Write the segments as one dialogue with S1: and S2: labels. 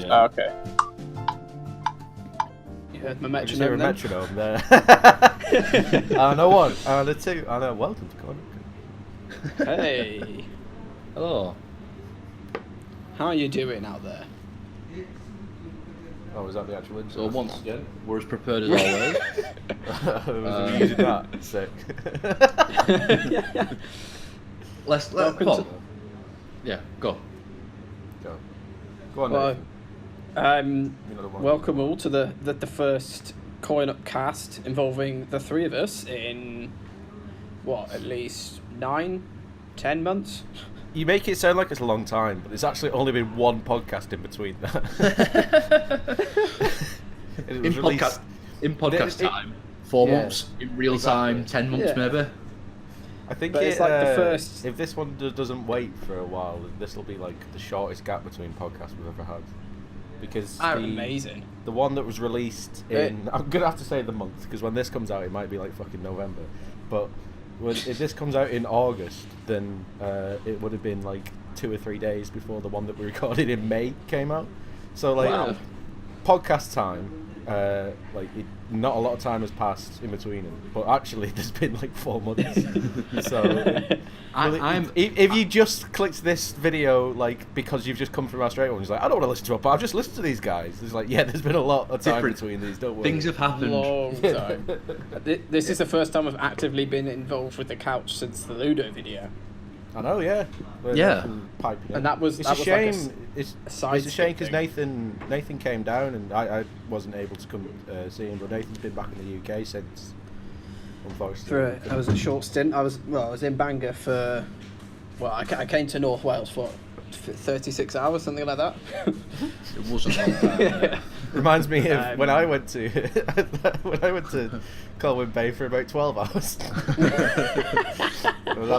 S1: Yeah.
S2: Oh, okay. You heard my metronome then?
S3: Metronome there. And a 1, and a 2, and a welcome to Corner.
S2: Hey.
S1: Hello.
S2: How are you doing out there?
S3: Oh, was that the actual intro?
S1: So once again, we're as prepared as always.
S3: Was we using that? Sick.
S1: Let's
S2: Welcome
S1: go.
S2: to-
S1: Yeah, go.
S3: Go. Go on,
S2: Well,
S3: Nathan. You're not the one.
S2: welcome all to the first Coin Up cast involving the three of us in, what, at least 9-10 months?
S3: You make it sound like it's a long time, but there's actually only been one podcast in between that. It was released.
S1: In podcast time, 4
S3: Yeah,
S1: months. In real
S3: exactly.
S1: time, 10 months
S2: Yeah.
S1: maybe.
S3: I think
S2: But it's like the first-
S3: If this one doesn't wait for a while, this will be like the shortest gap between podcasts we've ever had. Because
S2: Amazing.
S3: the one that was released in, I'm gonna have to say the month, because when this comes out, it might be like fucking November. But if this comes out in August, then it would have been like 2 or 3 days before the one that we recorded in May came out. So like,
S2: Wow.
S3: podcast time. Not a lot of time has passed in between them, but actually there's been like 4 months. So if you just clicked this video like because you've just come from our straight one, it's like I don't want to listen to it, but I've just listened to these guys. It's like there's been a lot of time
S1: Different
S3: between these. Don't worry.
S1: Things have happened.
S2: Long time. This is the first time I've actively been involved with the couch since the Ludo video.
S3: I know, yeah.
S1: Yeah.
S3: Piping in.
S2: And that was
S3: It's
S2: that
S3: a
S2: was
S3: shame.
S2: like
S3: It's
S2: side
S3: a shame because
S2: skip
S3: Nathan came down and I wasn't able to come see him, but Nathan's been back in the UK since. Unfortunately.
S2: I was a short stint. I was in Bangor for. Well, I came to North Wales for 36 hours, something like that.
S1: It wasn't long time, yeah.
S3: Reminds me of when I went to Colwyn Bay for about 12 hours.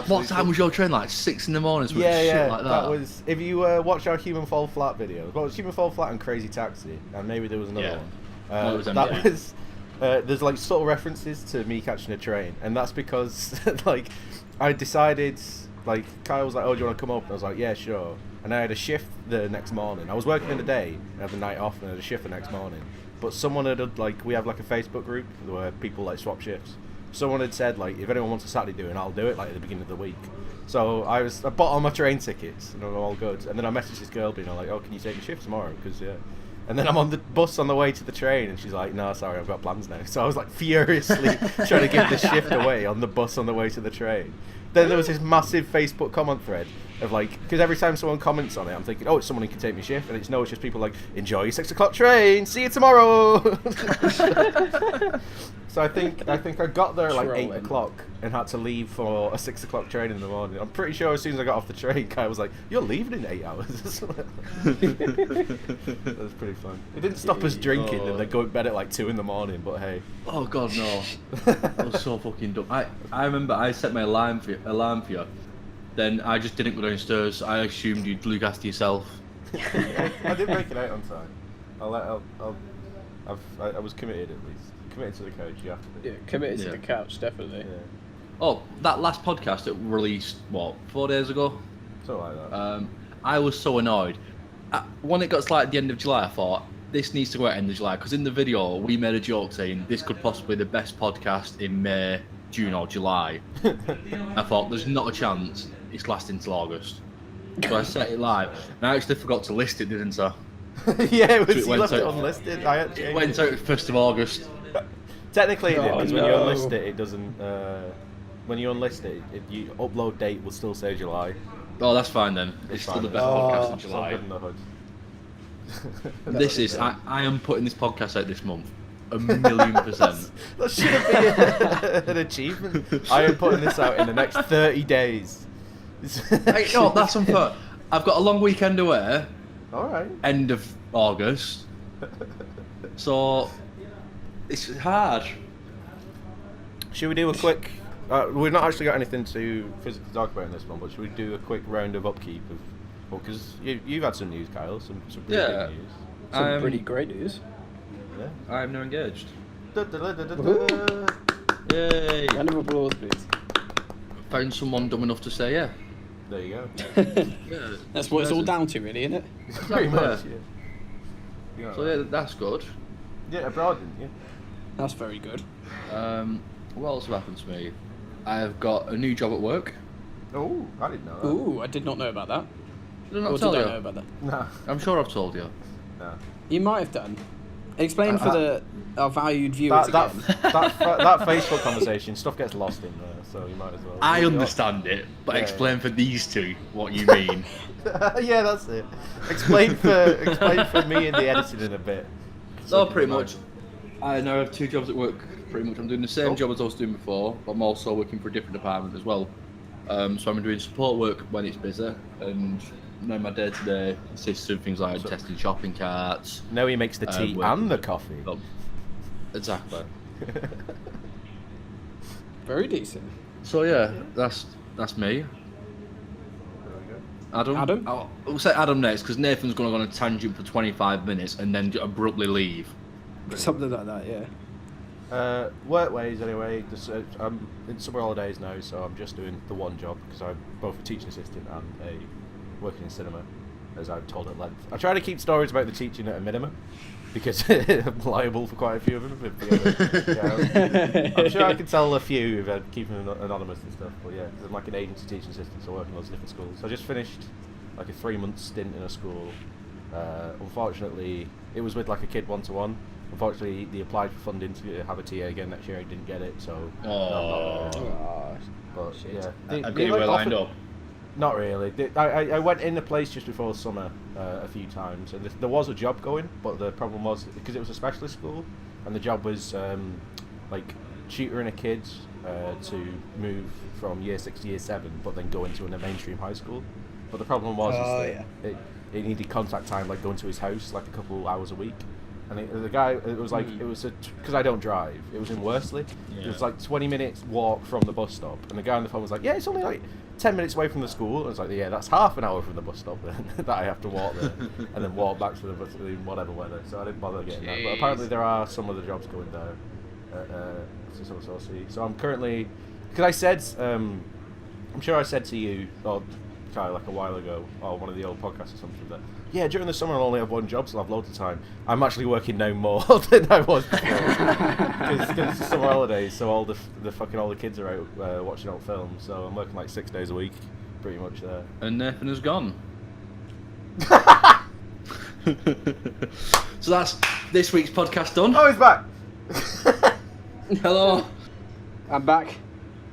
S1: What time was your train? Like 6 in the morning? Shit like that.
S3: That was. If you watch our Human Fall Flat video, well, it's Human Fall Flat and Crazy Taxi, and maybe there was another one.
S1: No, it was
S3: that
S1: empty.
S3: was. There's like subtle references to me catching a train, and that's because like I decided. Like Kyle was like, "Oh, do you want to come up?" And I was like, "Yeah, sure." And I had a shift the next morning. I was working in the day and had the night off, and I had a shift the next morning. But someone had like, we have like a Facebook group where people like swap shifts. Someone had said like, if anyone wants a Saturday doing, I'll do it like at the beginning of the week. So I bought all my train tickets and I'm all good. And then I messaged this girl being like, "Oh, can you take a shift tomorrow?" Because And then I'm on the bus on the way to the train, and she's like, "No, sorry, I've got plans now." So I was like furiously trying to give the shift away on the bus on the way to the train. Then there was this massive Facebook comment thread of like, because every time someone comments on it, I'm thinking, "Oh, it's someone who can take me shift," and it's just people like, "Enjoy your 6 o'clock train, see you tomorrow." So I think I got there at like 8 o'clock and had to leave for a 6 o'clock train in the morning. I'm pretty sure as soon as I got off the train, Kai was like, "You're leaving in 8 hours." That was pretty fun. It didn't stop us drinking and then go to bed at like 2 in the morning, but hey.
S1: Oh god, no. That was so fucking dumb. I remember I set my alarm for you. Then I just didn't go downstairs. I assumed you'd look after yourself.
S3: I did make it out on time. I was committed at least. Committed to the couch, you have to be.
S2: Yeah, committed to the couch, definitely.
S3: Yeah.
S1: Oh, that last podcast that released, what, 4 days ago?
S3: Something like that.
S1: I was so annoyed. When it got to like the end of July, I thought, this needs to go at the end of July, because in the video, we made a joke saying this could possibly be the best podcast in May, June or July. I thought, there's not a chance it's lasting till August. So I set it live, and I actually forgot to list it, didn't I?
S3: Yeah, it was,
S1: It
S3: you
S1: went
S3: left it
S1: out-
S3: unlisted.
S1: It went out 1st of August.
S3: Technically, it did, because when you
S2: no.
S3: unlist it, it doesn't. When you unlist it, you upload date will still say July.
S1: Oh, that's fine then. It's still the best podcast in
S3: So
S1: July.
S3: good in the hood.
S1: This is, I am putting this podcast out this month. 1,000,000%.
S3: That should be an achievement. I am putting this out in the next 30 days.
S1: Hey, no, that's unfair. I've got a long weekend away.
S3: All right.
S1: End of August. So, it's hard.
S3: Should we do a quick? We've not actually got anything to physically talk about in this one, but should we do a quick round of upkeep of? Well, because you've had some news, Kyle. Some pretty
S1: Yeah.
S3: good news.
S2: Some pretty great news.
S3: Yeah.
S1: I'm now engaged.
S3: Da-da-da-da-da-da.
S1: Yay!
S2: Round of applause, please.
S1: Found someone dumb enough to say yeah.
S3: There you go.
S1: Yeah.
S2: That's what it's all down to, really, isn't it?
S3: Pretty much. Yeah.
S1: So yeah, that's good.
S3: Yeah, abroad, didn't you?
S2: That's very good.
S1: What else have happened to me? I've got a new job at work.
S3: Oh, I didn't know that.
S2: Ooh, I did not know about that.
S1: Did I not
S2: Or
S1: tell
S2: did
S1: you?
S2: I know about that?
S3: No.
S1: I'm sure I've told you.
S3: No.
S2: You might have done. Explain for our valued viewers
S3: That
S2: again.
S3: that Facebook conversation, stuff gets lost in there, so you might as well.
S1: I understand it, but
S3: Yeah,
S1: explain for these two what you mean.
S3: Yeah, that's it. Explain for me in the editing in a bit.
S1: So pretty much, I now have 2 jobs at work. Pretty much, I'm doing the same
S3: Oh.
S1: job as I was doing before, but I'm also working for a different department as well. So I'm doing support work when it's busy, and now my day-to-day consists of things like testing shopping carts.
S3: No, he makes the tea
S1: working
S3: and the
S1: with-
S3: coffee.
S1: Oh, exactly.
S2: Very decent.
S1: So yeah, that's me. Adam?
S2: Adam?
S1: We'll say Adam next, because Nathan's going to go on a tangent for 25 minutes and then abruptly leave.
S2: Something like that, yeah.
S3: Work-ways, anyway. I'm in summer holidays now, so I'm just doing the one job, because I'm both a teaching assistant and working in cinema, as I've told at length. I try to keep stories about the teaching at a minimum, because I'm liable for quite a few of them. I'm sure I can tell a few if I keep them anonymous and stuff, but yeah, because I'm like an agency teaching assistant, so I work in lots of different schools. So I just finished like a 3-month stint in a school. Unfortunately, it was with like a kid one-to-one. Unfortunately, they applied for funding to have a TA again next year. I didn't get it, so
S1: Oh.
S3: I'm not there.
S2: Oh,
S3: But
S2: shit.
S3: yeah,
S1: I've got you well lined up.
S3: Not really. I went in the place just before summer a few times, and there was a job going, but the problem was because it was a specialist school, and the job was like tutoring a kid to move from year 6 to year 7, but then go into a mainstream high school. But the problem was it needed contact time, like going to his house like a couple hours a week. And the guy, it was like, it was because I don't drive, it was in Worsley.
S1: Yeah.
S3: It was like 20 minutes walk from the bus stop. And the guy on the phone was like, yeah, it's only like 10 minutes away from the school. And I was like, yeah, that's half an hour from the bus stop that I have to walk there. And then walk back to the bus in whatever weather. So I didn't bother getting that. But apparently there are some other jobs going there. So I'm currently, because I said, I'm sure I said to you, or kind of like a while ago, or one of the old podcasts or something, that yeah, during the summer I'll only have one job, so I'll have loads of time. I'm actually working now more than I was before, because it's summer holidays, so all the kids are out watching old films, so I'm working like 6 days a week, pretty much there.
S1: And Nathan has gone. So that's this week's podcast done.
S3: Oh, he's back.
S1: Hello.
S2: I'm back.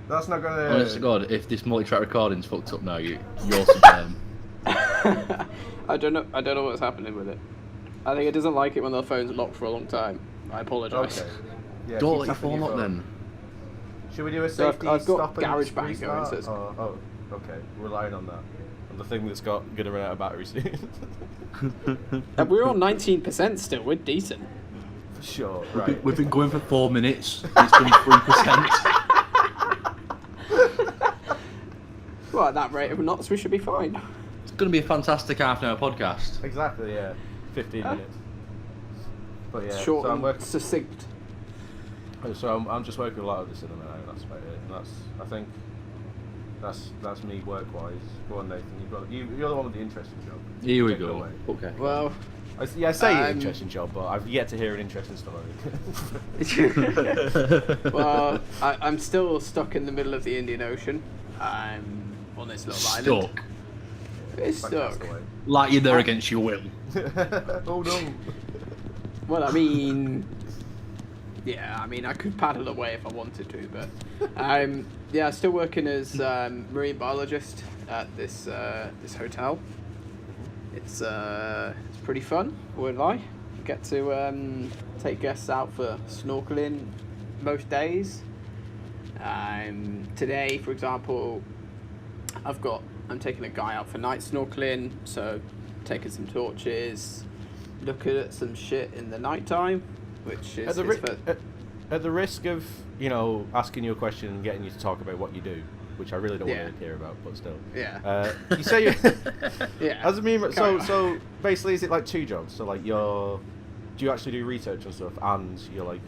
S3: That's not gonna.
S1: Honest to God, if this multi-track recording's fucked up now, you're to blame.
S2: I don't know what's happening with it. I think it doesn't like it when the phone's locked for a long time. I apologise.
S3: Okay. Yeah,
S1: Don't
S3: keep
S1: let your
S3: tapping
S1: phone
S3: your
S1: lock then.
S3: Should we do a
S2: So
S3: safety
S2: I've got
S3: stop and
S2: GarageBand going,
S3: restart?
S2: so it's-
S3: Oh, okay. Relying on that. On the thing that's gonna run out of battery soon.
S2: And we're on 19% still. We're decent.
S3: For sure. Right.
S1: We've been going for 4 minutes. It's done 3%.
S2: Well, at that rate of knots, we should be fine.
S1: It's going to be a fantastic half-an-hour podcast.
S3: Exactly. Yeah. 15 minutes. But yeah.
S2: Short
S3: so I'm
S2: and
S3: working.
S2: succinct.
S3: So I'm just working a lot of the cinema now. That's about it. And I think that's me work-wise. Go on, Nathan. You're the one with the interesting job.
S1: Here we
S3: Take it
S1: go.
S3: away.
S1: Okay.
S2: Well,
S3: I say interesting job, but I've yet to hear an interesting story.
S2: well, I'm still stuck in the middle of the Indian Ocean. I'm on this little island.
S1: Stuck.
S2: It's stuck.
S3: Castaway.
S1: Like you're there against your will.
S3: Oh no.
S2: Well, I mean, yeah, I mean, I could paddle away if I wanted to, but yeah, still working as marine biologist at this hotel. It's pretty fun, won't lie. Get to take guests out for snorkeling most days. Today, for example, I'm taking a guy out for night snorkeling, so taking some torches, looking at some shit in the night time, which is
S3: at the risk of asking you a question and getting you to talk about what you do, which I really don't want to hear about, but still.
S2: Yeah.
S3: You say you.
S2: Yeah.
S3: As a meme, so basically, is it like 2 jobs? So like do you actually do research and stuff, and you're like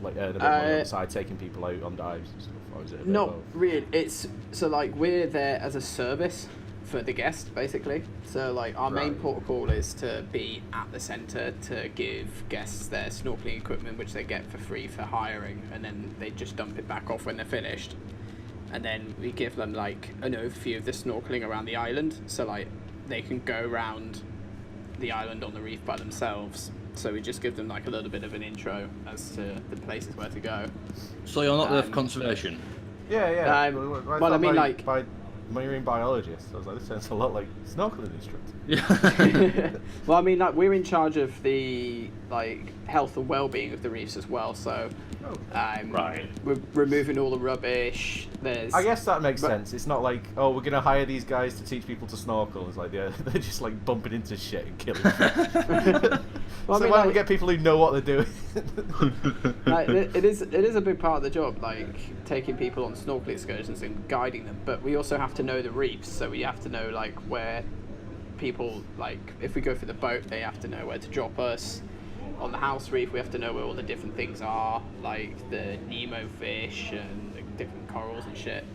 S3: earn a bit of money on the side, taking people out on dives and stuff, or is it a bit
S2: Not
S3: of both?
S2: really. It's so like we're there as a service, for the guest, basically. So like our main protocol is to be at the centre to give guests their snorkeling equipment, which they get for free for hiring, and then they just dump it back off when they're finished. And then we give them like an overview of the snorkeling around the island, so like they can go around the island on the reef by themselves. So we just give them like a little bit of an intro as to the places where to go.
S1: So you're not there for conservation?
S3: Yeah.
S2: Well, I mean, like
S3: by marine biologist, I was like, this sounds a lot like snorkeling instructor.
S1: Yeah.
S2: Well, I mean, like we're in charge of the like health and well-being of the reefs as well. So, we're removing all the rubbish.
S3: I guess that makes sense. It's not like, oh, we're gonna hire these guys to teach people to snorkel. It's like they're just like bumping into shit and killing.
S2: Well,
S3: so why don't we get people who know what they're doing?
S2: Like, it is a big part of the job, like taking people on snorkeling excursions and guiding them. But we also have to know the reefs, so we have to know like where people, like if we go for the boat, they have to know where to drop us. On the house reef, we have to know where all the different things are, like the Nemo fish and the different corals and shit.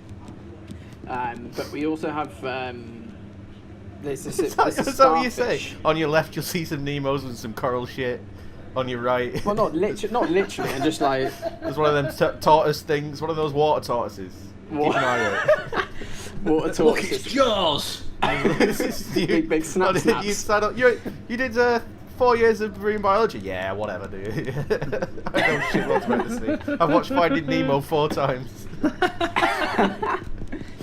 S2: But we also have there's a
S3: Is that what you say? On your left, you'll see some Nemos and some coral shit. On your right,
S2: well, not literally, and just like
S3: there's one of them tortoise things, one of those water tortoises. Keep an eye out.
S2: Water tortoises.
S1: Look, it's Jaws.
S3: This is you.
S2: Big snap snaps.
S3: You did 4 years of marine biology. Yeah, whatever, dude. I know shitloads about this thing. I've watched Finding Nemo 4 times.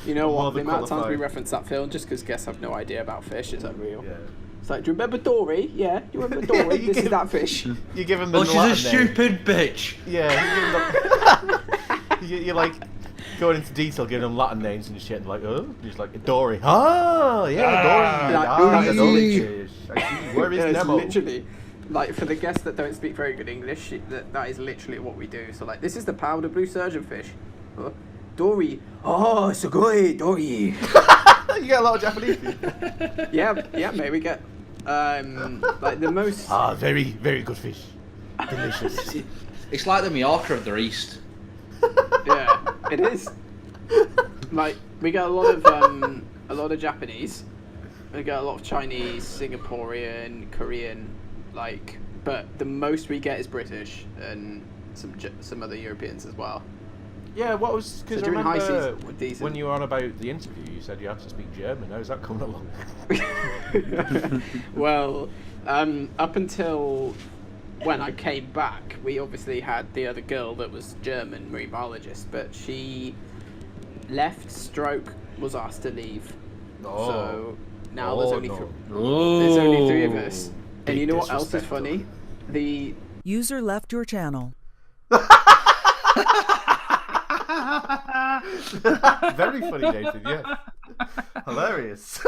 S2: You know what? The
S3: More than
S2: amount of times we
S3: qualified.
S2: reference that film just because guests have no idea about fish is unreal.
S3: Yeah.
S2: It's like, do you remember Dory? Yeah, do you remember Dory?
S3: You
S2: This is that fish.
S3: You give him the
S1: Oh, she's a
S3: Latin name.
S1: stupid bitch.
S3: Yeah, you're like going into detail, giving them Latin names and shit. And like, oh, just like Dory. Ah, yeah, Dory.
S2: Like,
S3: Ah,
S2: ooh.
S3: Dory fish. I see. Where is
S2: Yeah, it's
S3: Nemo?
S2: literally, like for the guests that don't speak very good English, that is literally what we do. So like, this is the powder blue surgeonfish. Dory. Oh, sugoi, Dory.
S3: You get a lot of Japanese people.
S2: yeah, mate, we get like the most.
S3: Ah, very, very good fish. Delicious.
S1: It's like the Mallorca of the East.
S2: Yeah, it is. Like we get a lot of Japanese. We get a lot of Chinese, Singaporean, Korean, like. But the most we get is British and some other Europeans as well.
S3: Yeah, what was because
S2: So
S3: I
S2: during high
S3: remember
S2: season, we're decent.
S3: when you were on about the interview, you said you have to speak German. How's that coming along?
S2: Well, up until when I came back, we obviously had the other girl that was German marine biologist, but she left, stroke, was asked to leave.
S3: Oh.
S2: So now there's only
S3: no.
S2: there's only 3 of us. And
S3: Big
S2: you know what else is
S3: disrespect.
S2: funny? The
S4: User left your channel.
S3: Very funny, Nathan. Yeah, hilarious.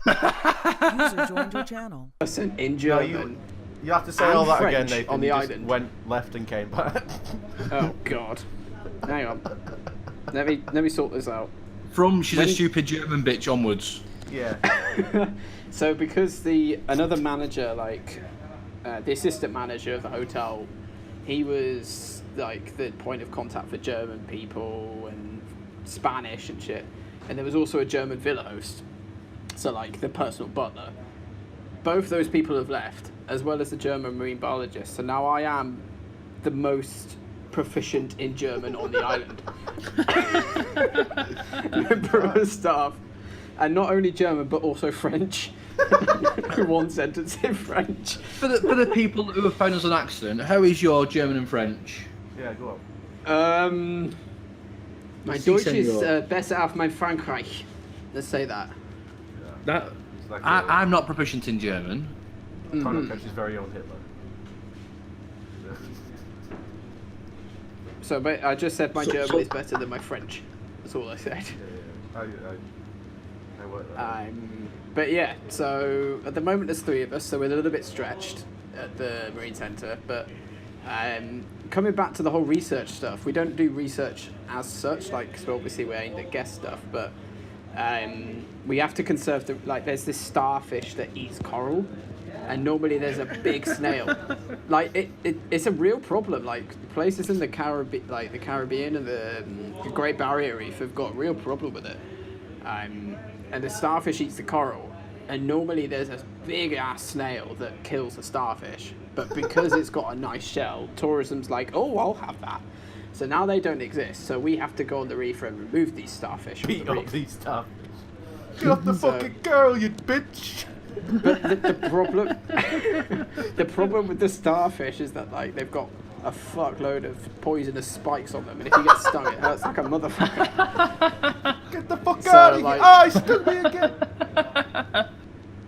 S4: User joined your channel.
S2: person in
S3: No,
S2: German.
S3: you have to say
S2: And
S3: all that
S2: French
S3: again, Nathan.
S2: on the
S3: You just
S2: island.
S3: went left and came back.
S2: Oh God. Hang on. Let me sort this out.
S1: From she's
S2: When-
S1: a stupid German bitch onwards.
S3: Yeah.
S2: So because another manager, like the assistant manager of the hotel, he was like the point of contact for German people and Spanish and shit. And there was also a German villa host, so like the personal butler. Both those people have left, as well as the German marine biologist. So now I am the most proficient in German on the island. Member of staff. And not only German, but also French. One sentence in French.
S1: For the people who have found us an accident, how is your German and French?
S3: Yeah, go on.
S2: My
S1: Si,
S2: Deutsch is
S1: senor.
S2: besser auf mein Frankreich. Let's say that.
S1: That
S3: It's like
S1: I'm not proficient in German.
S3: Conor Catch's very own Hitler.
S2: So I just said my German is better than my French. That's all I said.
S3: I work that.
S2: But yeah, so at the moment there's 3 of us, so we're a little bit stretched at the Marine Centre. But coming back to the whole research stuff, we don't do research as such, like, so obviously we're aimed at guest stuff, but we have to conserve there's this starfish that eats coral, and normally there's a big snail. Like it's a real problem. Like places in the Caribbean and the Great Barrier Reef have got a real problem with it. and the starfish eats the coral. And normally there's a big ass snail that kills the starfish, but because it's got a nice shell, tourism's like, oh, I'll have that. So now they don't exist. So we have to go on the reef and remove these starfish.
S3: Beat
S2: from the
S3: up
S2: reef.
S3: these stuff. Get off the fucking girl, you bitch!
S2: But the problem, the problem with the starfish is that like they've got a fuckload of poisonous spikes on them, and if you get stung, it hurts like a motherfucker.
S3: Get the fuck
S2: So,
S3: out of
S2: like-
S3: here! Oh, he stung me again!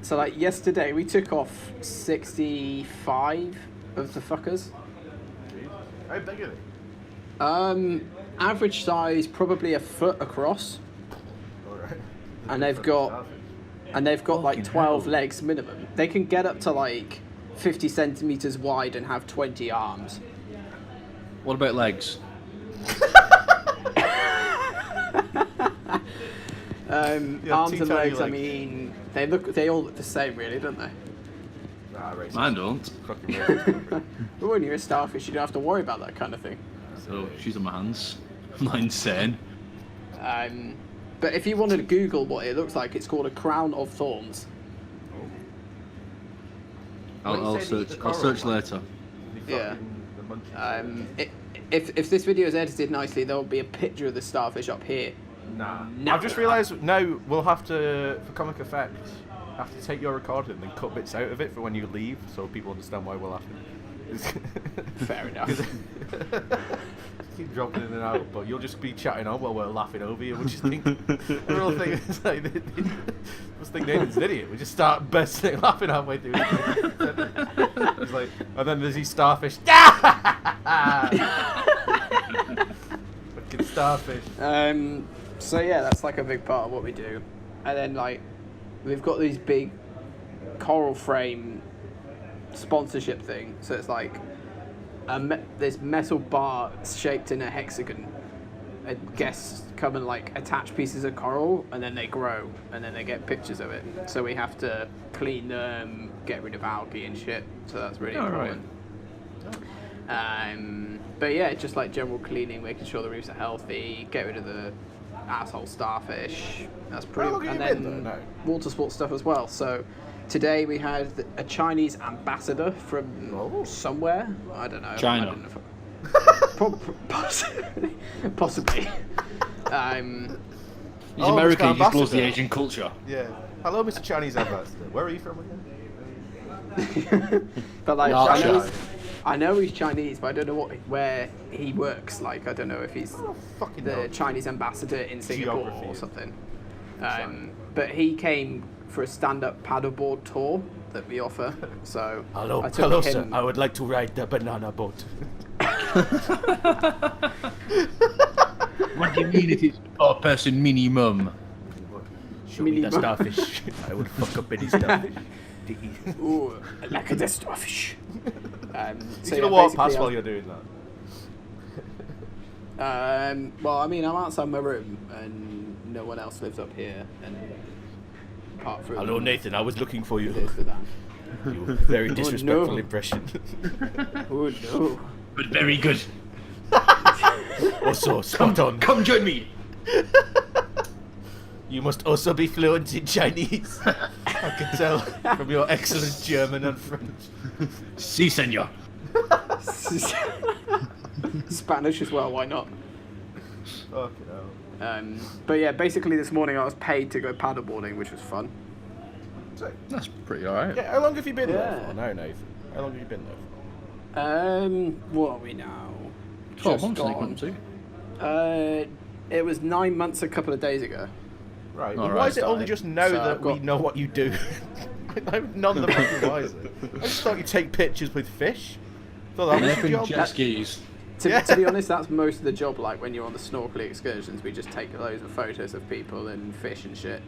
S2: So like yesterday, we took off 65 of the fuckers.
S3: How big are they?
S2: Average size, probably a foot across,
S3: Alright.
S2: and they've got like 12 legs minimum. They can get up to like 50 centimeters wide and have 20 arms.
S1: What about legs?
S2: Arms
S3: two
S2: and
S3: tiny
S2: legs, I
S3: legs.
S2: mean, they all look the same, really, don't they?
S3: Nah, racist.
S1: Mine don't.
S3: Fucking racist.
S2: But when you're a starfish, you don't have to worry about that kind of thing.
S1: So she's on my hands. I'm not insane.
S2: But if you wanted to Google what it looks like, it's called a crown of thorns.
S1: I'll search later.
S2: Yeah. If this video is edited nicely, there will be a picture of the starfish up here.
S3: Nah.
S2: No.
S3: I've just realised, no, we'll have to, for comic effect, have to take your recording and then cut bits out of it for when you leave, so people understand why we're laughing.
S2: Fair enough.
S3: Keep dropping in and out, but you'll just be chatting on while we're laughing over you. We just think the real thing is like this thing Nathan's an idiot. We just start bursting laughing halfway through. It's like, and then there's these starfish. Fucking starfish.
S2: So yeah, that's like a big part of what we do. And then like, we've got these big coral frame sponsorship thing. So it's like this metal bar shaped in a hexagon. And guests come and like attach pieces of coral, and then they grow, and then they get pictures of it. So we have to clean them, get rid of algae and shit. So that's really important. But yeah, just like general cleaning, making sure the reefs are healthy, get rid of the asshole starfish. That's pretty.
S3: How long have
S2: And
S3: you
S2: then
S3: been there now?
S2: water sports stuff as well. So today we had a Chinese ambassador from somewhere. I don't know.
S1: China.
S2: I don't know possibly.
S1: He's
S3: Oh,
S1: American.
S3: Mr.
S1: He just loves the
S3: Ambassador.
S1: Asian culture.
S3: Yeah. Hello, Mr. Chinese ambassador. Where are you from again?
S2: But like,
S1: Yorkshire.
S2: I know he's Chinese, but I don't know where he works. Like, I don't know if he's
S3: Fucking
S2: the
S3: hell.
S2: Chinese ambassador in Singapore
S3: Geography
S2: or
S3: is-
S2: something. But he came for a stand-up paddleboard tour that we offer. So I took him.
S3: I would like to ride the banana boat.
S1: What do you mean it is per person minimum?
S3: Show me the
S2: Minimum.
S3: starfish. I will fuck up any starfish.
S2: Ooh, I like a starfish.
S3: He's
S2: So
S3: gonna
S2: yeah,
S3: walk
S2: basically,
S3: past while you're doing that.
S2: well, I mean, I'm outside my room, and no one else lives up here, and apart from
S3: Hello, Nathan. I was looking for you.
S2: this for that.
S3: You very disrespectful
S2: no.
S3: impression.
S2: Oh no.
S1: But very good.
S3: Also, spot on.
S1: Come join me.
S3: You must also be fluent in Chinese. I can tell from your excellent German and French.
S1: Si, senor.
S2: Spanish as well, why not?
S3: Fucking hell.
S2: But yeah, basically this morning I was paid to go paddleboarding, which was fun.
S1: That's pretty alright.
S3: Yeah, how long have you been there
S2: Yeah.
S3: for? No, Nathan. How long have you been there for?
S2: What are we now?
S1: 12
S2: Just
S1: months, I think,
S2: gone.
S1: wasn't
S2: It was 9 months a couple of days ago.
S3: Right.
S1: All
S3: Why
S1: right,
S3: is it only
S2: sorry.
S3: just now
S2: So
S3: that
S2: I've got-
S3: we know what you do? I'm none the fucking wiser. I just thought you take pictures with fish. Thought that was your
S1: Anything
S3: job.
S1: jet skis.
S2: To be honest, that's most of the job. Like when you're on the snorkeling excursions, we just take loads of photos of people and fish and shit.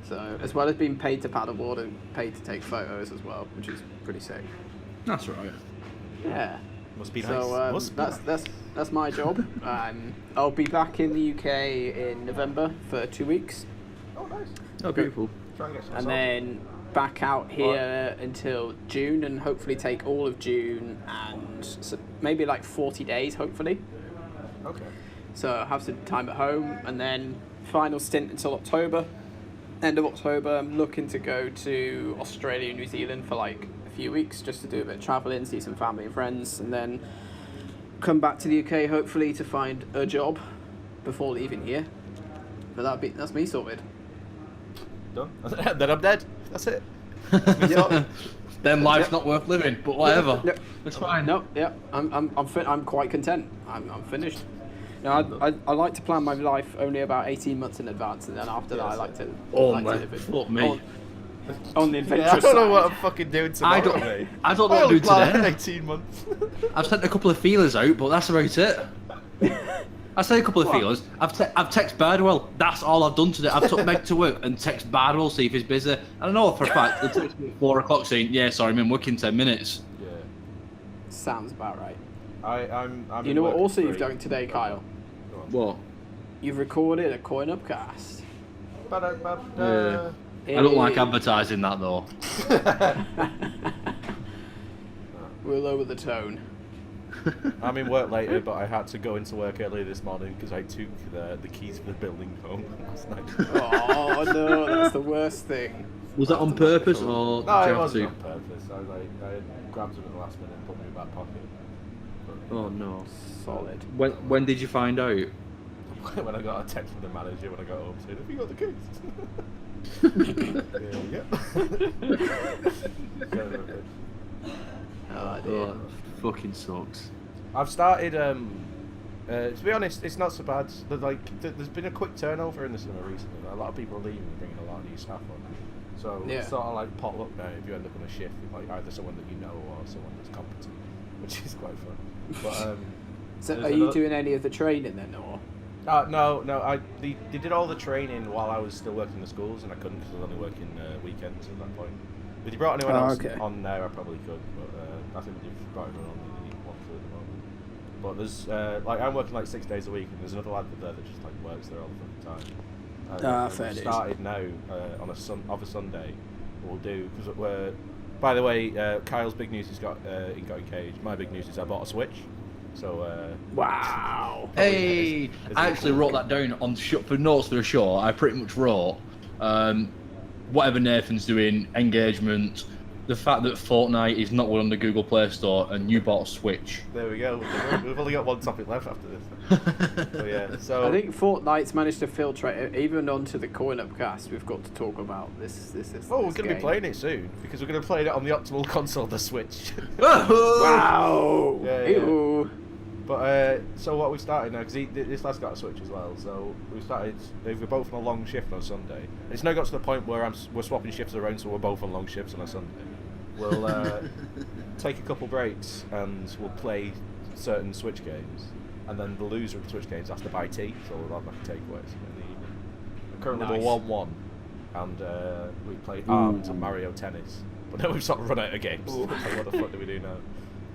S2: So as well as being paid to paddleboard and paid to take photos as well, which is pretty sick.
S1: That's right.
S2: Yeah.
S3: Must be nice.
S2: So
S3: Must be
S2: that's
S3: nice.
S2: that's my job. I'll be back in the UK in November for 2 weeks,
S3: Oh, nice.
S1: Oh, beautiful.
S3: Try and get some
S2: and
S3: sauce.
S2: then back out here until June, and hopefully take all of June and maybe like 40 days, hopefully.
S3: Okay.
S2: So have some time at home, and then final stint until October, end of October, I'm looking to go to Australia and New Zealand for like a few weeks just to do a bit of travelling, see some family and friends, and then come back to the UK hopefully to find a job before leaving here. But that's me sorted.
S3: Done. Then I'm dead. That's it. That's me sorted.
S1: Then life's not worth living, but whatever.
S2: Yep.
S1: It's fine.
S2: No, yeah, I'm quite content. I'm finished. No, I like to plan my life only about 18 months in advance, and then after that I like to live it.
S1: Fuck me.
S2: On the adventurous
S3: I don't know what
S2: side.
S3: I'm fucking doing tomorrow, mate.
S1: I don't know what to do today.
S3: 18 months.
S1: I've sent a couple of feelers out, but that's about it. I sent a couple of feelers. I've texted Bardwell. That's all I've done today. I've took Meg to work and text Bardwell, see if he's busy. And I know for a fact they texted me at 4 o'clock saying, "Yeah, sorry, I'm in work in 10 minutes."
S3: Yeah.
S2: Sounds about right.
S3: I'm
S2: You know what
S3: working
S2: also
S3: free.
S2: you've done today, Kyle?
S1: What?
S2: You've recorded a coin upcast.
S1: Yeah. I don't like advertising that though.
S2: We'll lower the tone.
S3: I'm in work later, but I had to go into work early this morning because I took the keys for the building home last night.
S2: Oh no, that's the worst thing.
S1: Was that on purpose or did
S3: No,
S1: you
S3: it
S1: have
S3: wasn't
S1: to?
S3: on purpose. I grabbed them at the last minute and put them in my back pocket.
S1: Oh no.
S2: Solid.
S1: When did you find out?
S3: When I got a text from the manager when I got home saying, "Have you got the keys?" There we go.
S2: Oh dear.
S1: Oh, fucking sucks.
S3: I've started. To be honest, it's not so bad. There's been a quick turnover in the cinema recently. A lot of people are leaving and bringing a lot of new staff on. So
S2: Yeah.
S3: it's sort of like potluck now if you end up on a shift with like either someone that you know or someone that's competent, which is quite fun. But
S2: So
S3: there's
S2: are you
S3: another-
S2: doing any of the training then, or?
S3: No. They did all the training while I was still working in the schools, and I couldn't because I was only working weekends at that point. If you brought anyone else
S2: okay.
S3: on there, I probably could, but I think they've brought everyone on that you want to at the moment. But there's like I'm working like 6 days a week, and there's another lad there that just like works there all the fucking time.
S2: Fair
S3: we've
S2: dues.
S3: started now on a Sunday. We'll do because we're. By the way, Kyle's big news he's got in Got Engaged. My big news is I bought a Switch. So
S2: Wow.
S1: Hey,
S3: is
S1: I
S3: it
S1: actually
S3: cool?
S1: wrote that down on for notes for the show. I pretty much wrote whatever Nathan's doing, engagement, the fact that Fortnite is not on the Google Play Store, and you bought a Switch.
S3: There we go. We've only got one topic left after this. So yeah. So
S2: I think Fortnite's managed to filtrate even onto the coin upcast. We've got to talk about this.
S3: we're going to be playing it soon because we're going to play it on the optimal console, the Switch.
S2: Wow.
S3: Yeah.
S2: Ew.
S3: But so what we started now because this lad's got a Switch as well. So we started. We're both on a long shift on Sunday. It's now got to the point where we're swapping shifts around, so we're both on long shifts on a Sunday. We'll take a couple breaks and we'll play certain Switch games, and then the loser of the Switch games has to buy tea, so we'll have like a takeaway in the evening. Currently
S2: Nice.
S3: we're 1-1, and we played Arms and Mario Tennis, but now we've sort of run out of games. Like, what the fuck do we do now?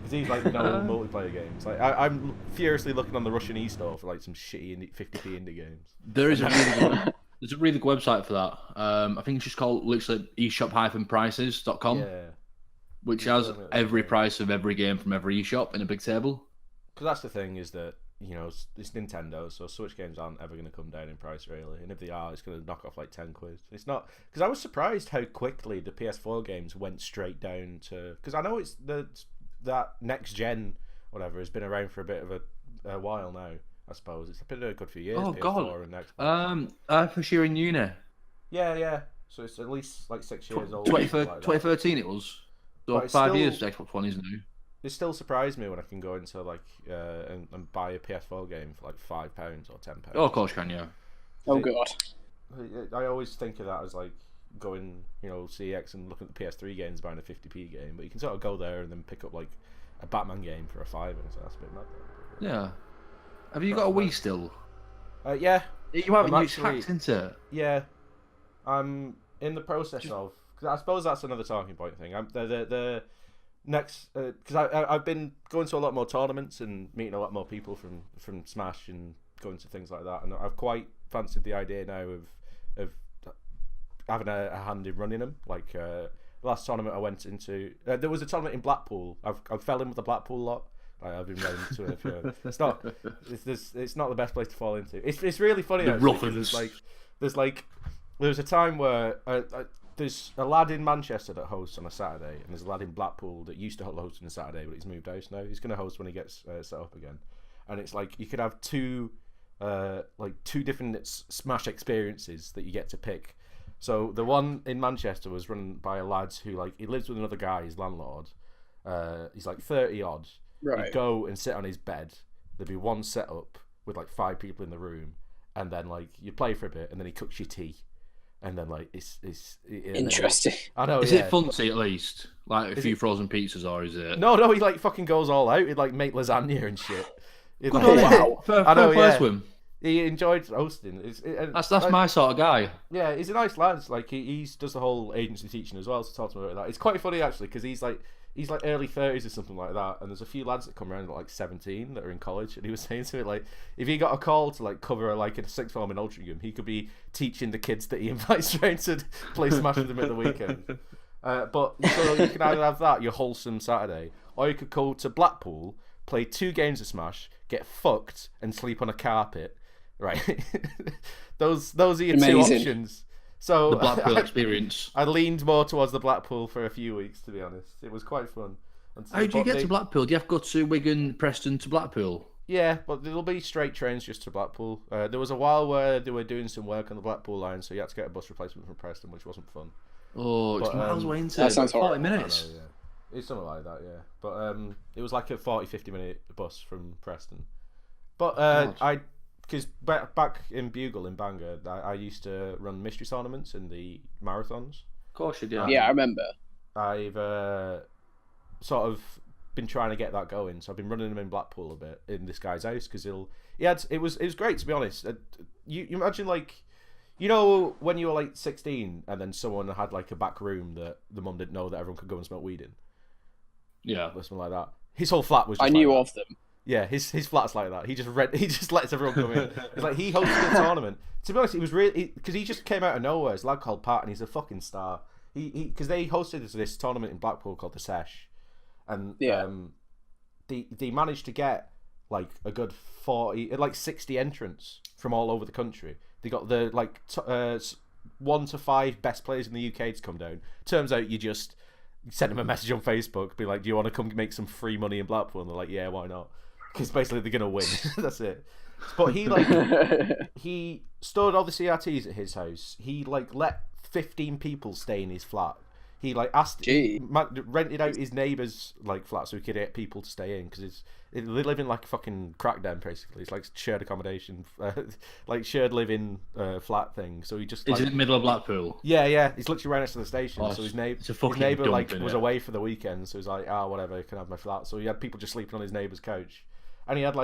S3: Because he's like no multiplayer games. Like I'm furiously looking on the Russian e-store for like some shitty 50p indie games.
S1: There is a really good, there's a really good website for that. I think it's just called literally eshop-prices.com,
S3: Yeah.
S1: which has every price of every game from every eShop in a big table.
S3: Because that's the thing is that, you know, it's Nintendo, so Switch games aren't ever going to come down in price, really. And if they are, it's going to knock off like 10 quid. It's not... Because I was surprised how quickly the PS4 games went straight down to... Because I know it's that next-gen, whatever, has been around for a bit of a while now, I suppose. It's been a good few years,
S1: Oh,
S3: PS4
S1: God.
S3: and Xbox.
S1: For sure in uni.
S3: Yeah. So it's at least like 6 years old.
S1: 2013 it was. So
S3: But it's
S1: 5
S3: still-
S1: years to Xbox One is now.
S3: It still surprised me when I can go into like and buy a PS4 game for like £5 or £10.
S1: Oh, of course, can you?
S2: Oh god.
S3: I always think of that as like going, you know, CX and looking at the PS3 games, buying a 50p game, but you can sort of go there and then pick up like a Batman game for a £5, so that's a bit mad.
S1: Yeah. Have you got a Wii still?
S3: Yeah.
S1: You haven't
S3: I'm
S1: used hacks into it.
S3: Yeah. I'm in the process of, because I suppose that's another talking point thing. The next, because I've been going to a lot more tournaments and meeting a lot more people from Smash and going to things like that, and I've quite fancied the idea now of having a hand in running them. Like last tournament I went into, there was a tournament in Blackpool. I fell in with the Blackpool lot. I've been running to it. It's not the best place to fall into. It's really funny.
S1: The
S3: Actually, 'cause
S1: Ruffins.
S3: there's like there was a time where there's a lad in Manchester that hosts on a Saturday, and there's a lad in Blackpool that used to host on a Saturday, but he's moved house now. He's going to host when he gets set up again. And it's like you could have two different Smash experiences that you get to pick. So the one in Manchester was run by a lad who he lives with another guy, his landlord. He's like 30 odd.
S2: Right.
S3: He'd go and sit on his bed. There'd be one setup with 5 people in the room, and then you play for a bit, and then he cooks your tea, and then it's
S2: interesting.
S3: I know.
S1: Is it fancy at least? Like a few frozen pizzas, or is it?
S3: No. He fucking goes all out. He'd make lasagna and shit.
S1: Good on him.
S3: I know.
S1: Fair swim.
S3: He enjoyed hosting.
S1: That's my sort of guy.
S3: Yeah, he's a nice lad. He does the whole agency teaching as well. So talk to me about that. It's quite funny actually because he's early 30s or something like that, and there's a few lads that come around at 17 that are in college, and he was saying to me if he got a call to cover a sixth form in Altrincham, he could be teaching the kids that he invites around to play Smash with them at the weekend. But so you can either have that, your wholesome Saturday, or you could go to Blackpool, play 2 games of Smash, get fucked, and sleep on a carpet. Right, those are your
S2: Amazing.
S3: 2 options. So
S1: The Blackpool experience.
S3: I leaned more towards the Blackpool for a few weeks, to be honest. It was quite fun.
S1: How do you get to Blackpool? Do you have to go to Wigan, Preston to Blackpool?
S3: Yeah, but there'll be straight trains just to Blackpool. There was a while where they were doing some work on the Blackpool line, so you had to get a bus replacement from Preston, which wasn't fun.
S1: Oh, it's
S3: But,
S1: miles away into
S2: that sounds
S1: 40
S2: horrible.
S1: minutes.
S3: I know, yeah. It's something like that, yeah. But it was like a 40-50 minute bus from Preston. But because back in Bugle in Bangor, I used to run mystery tournaments in the marathons.
S1: Of course you do.
S2: Yeah, I remember.
S3: I've sort of been trying to get that going, so I've been running them in Blackpool a bit in this guy's house because it was great, to be honest. You imagine when you were 16 and then someone had a back room that the mum didn't know that everyone could go and smoke weed in.
S1: Yeah,
S3: Something like that. His whole flat was. Just
S2: I knew
S3: that.
S2: of them.
S3: Yeah, his flat's like that. He just lets everyone come in. It's he hosted a tournament. To be honest, it was really because he just came out of nowhere. It's a lad called Pat, and he's a fucking star. Because they hosted this tournament in Blackpool called the Sesh, and they managed to get a good 60 entrants from all over the country. They got the 1 to 5 best players in the UK to come down. Turns out you just send them a message on Facebook, be like, "Do you want to come make some free money in Blackpool?" And they're like, "Yeah, why not?" Because basically they're gonna win. That's it. But he stored all the CRTs at his house. He let 15 people stay in his flat. He rented out his neighbour's flat so he could get people to stay in because they live in a fucking crack den basically. It's shared accommodation, shared living flat thing. So he just
S1: is it in the middle of Blackpool?
S3: Yeah. He's literally right next to the station.
S1: Oh,
S3: so his
S1: it's a
S3: his
S1: fucking
S3: neighbour
S1: dump,
S3: was
S1: innit?
S3: away for the weekend, so he's like, whatever, you can have my flat. So he had people just sleeping on his neighbour's couch, and he had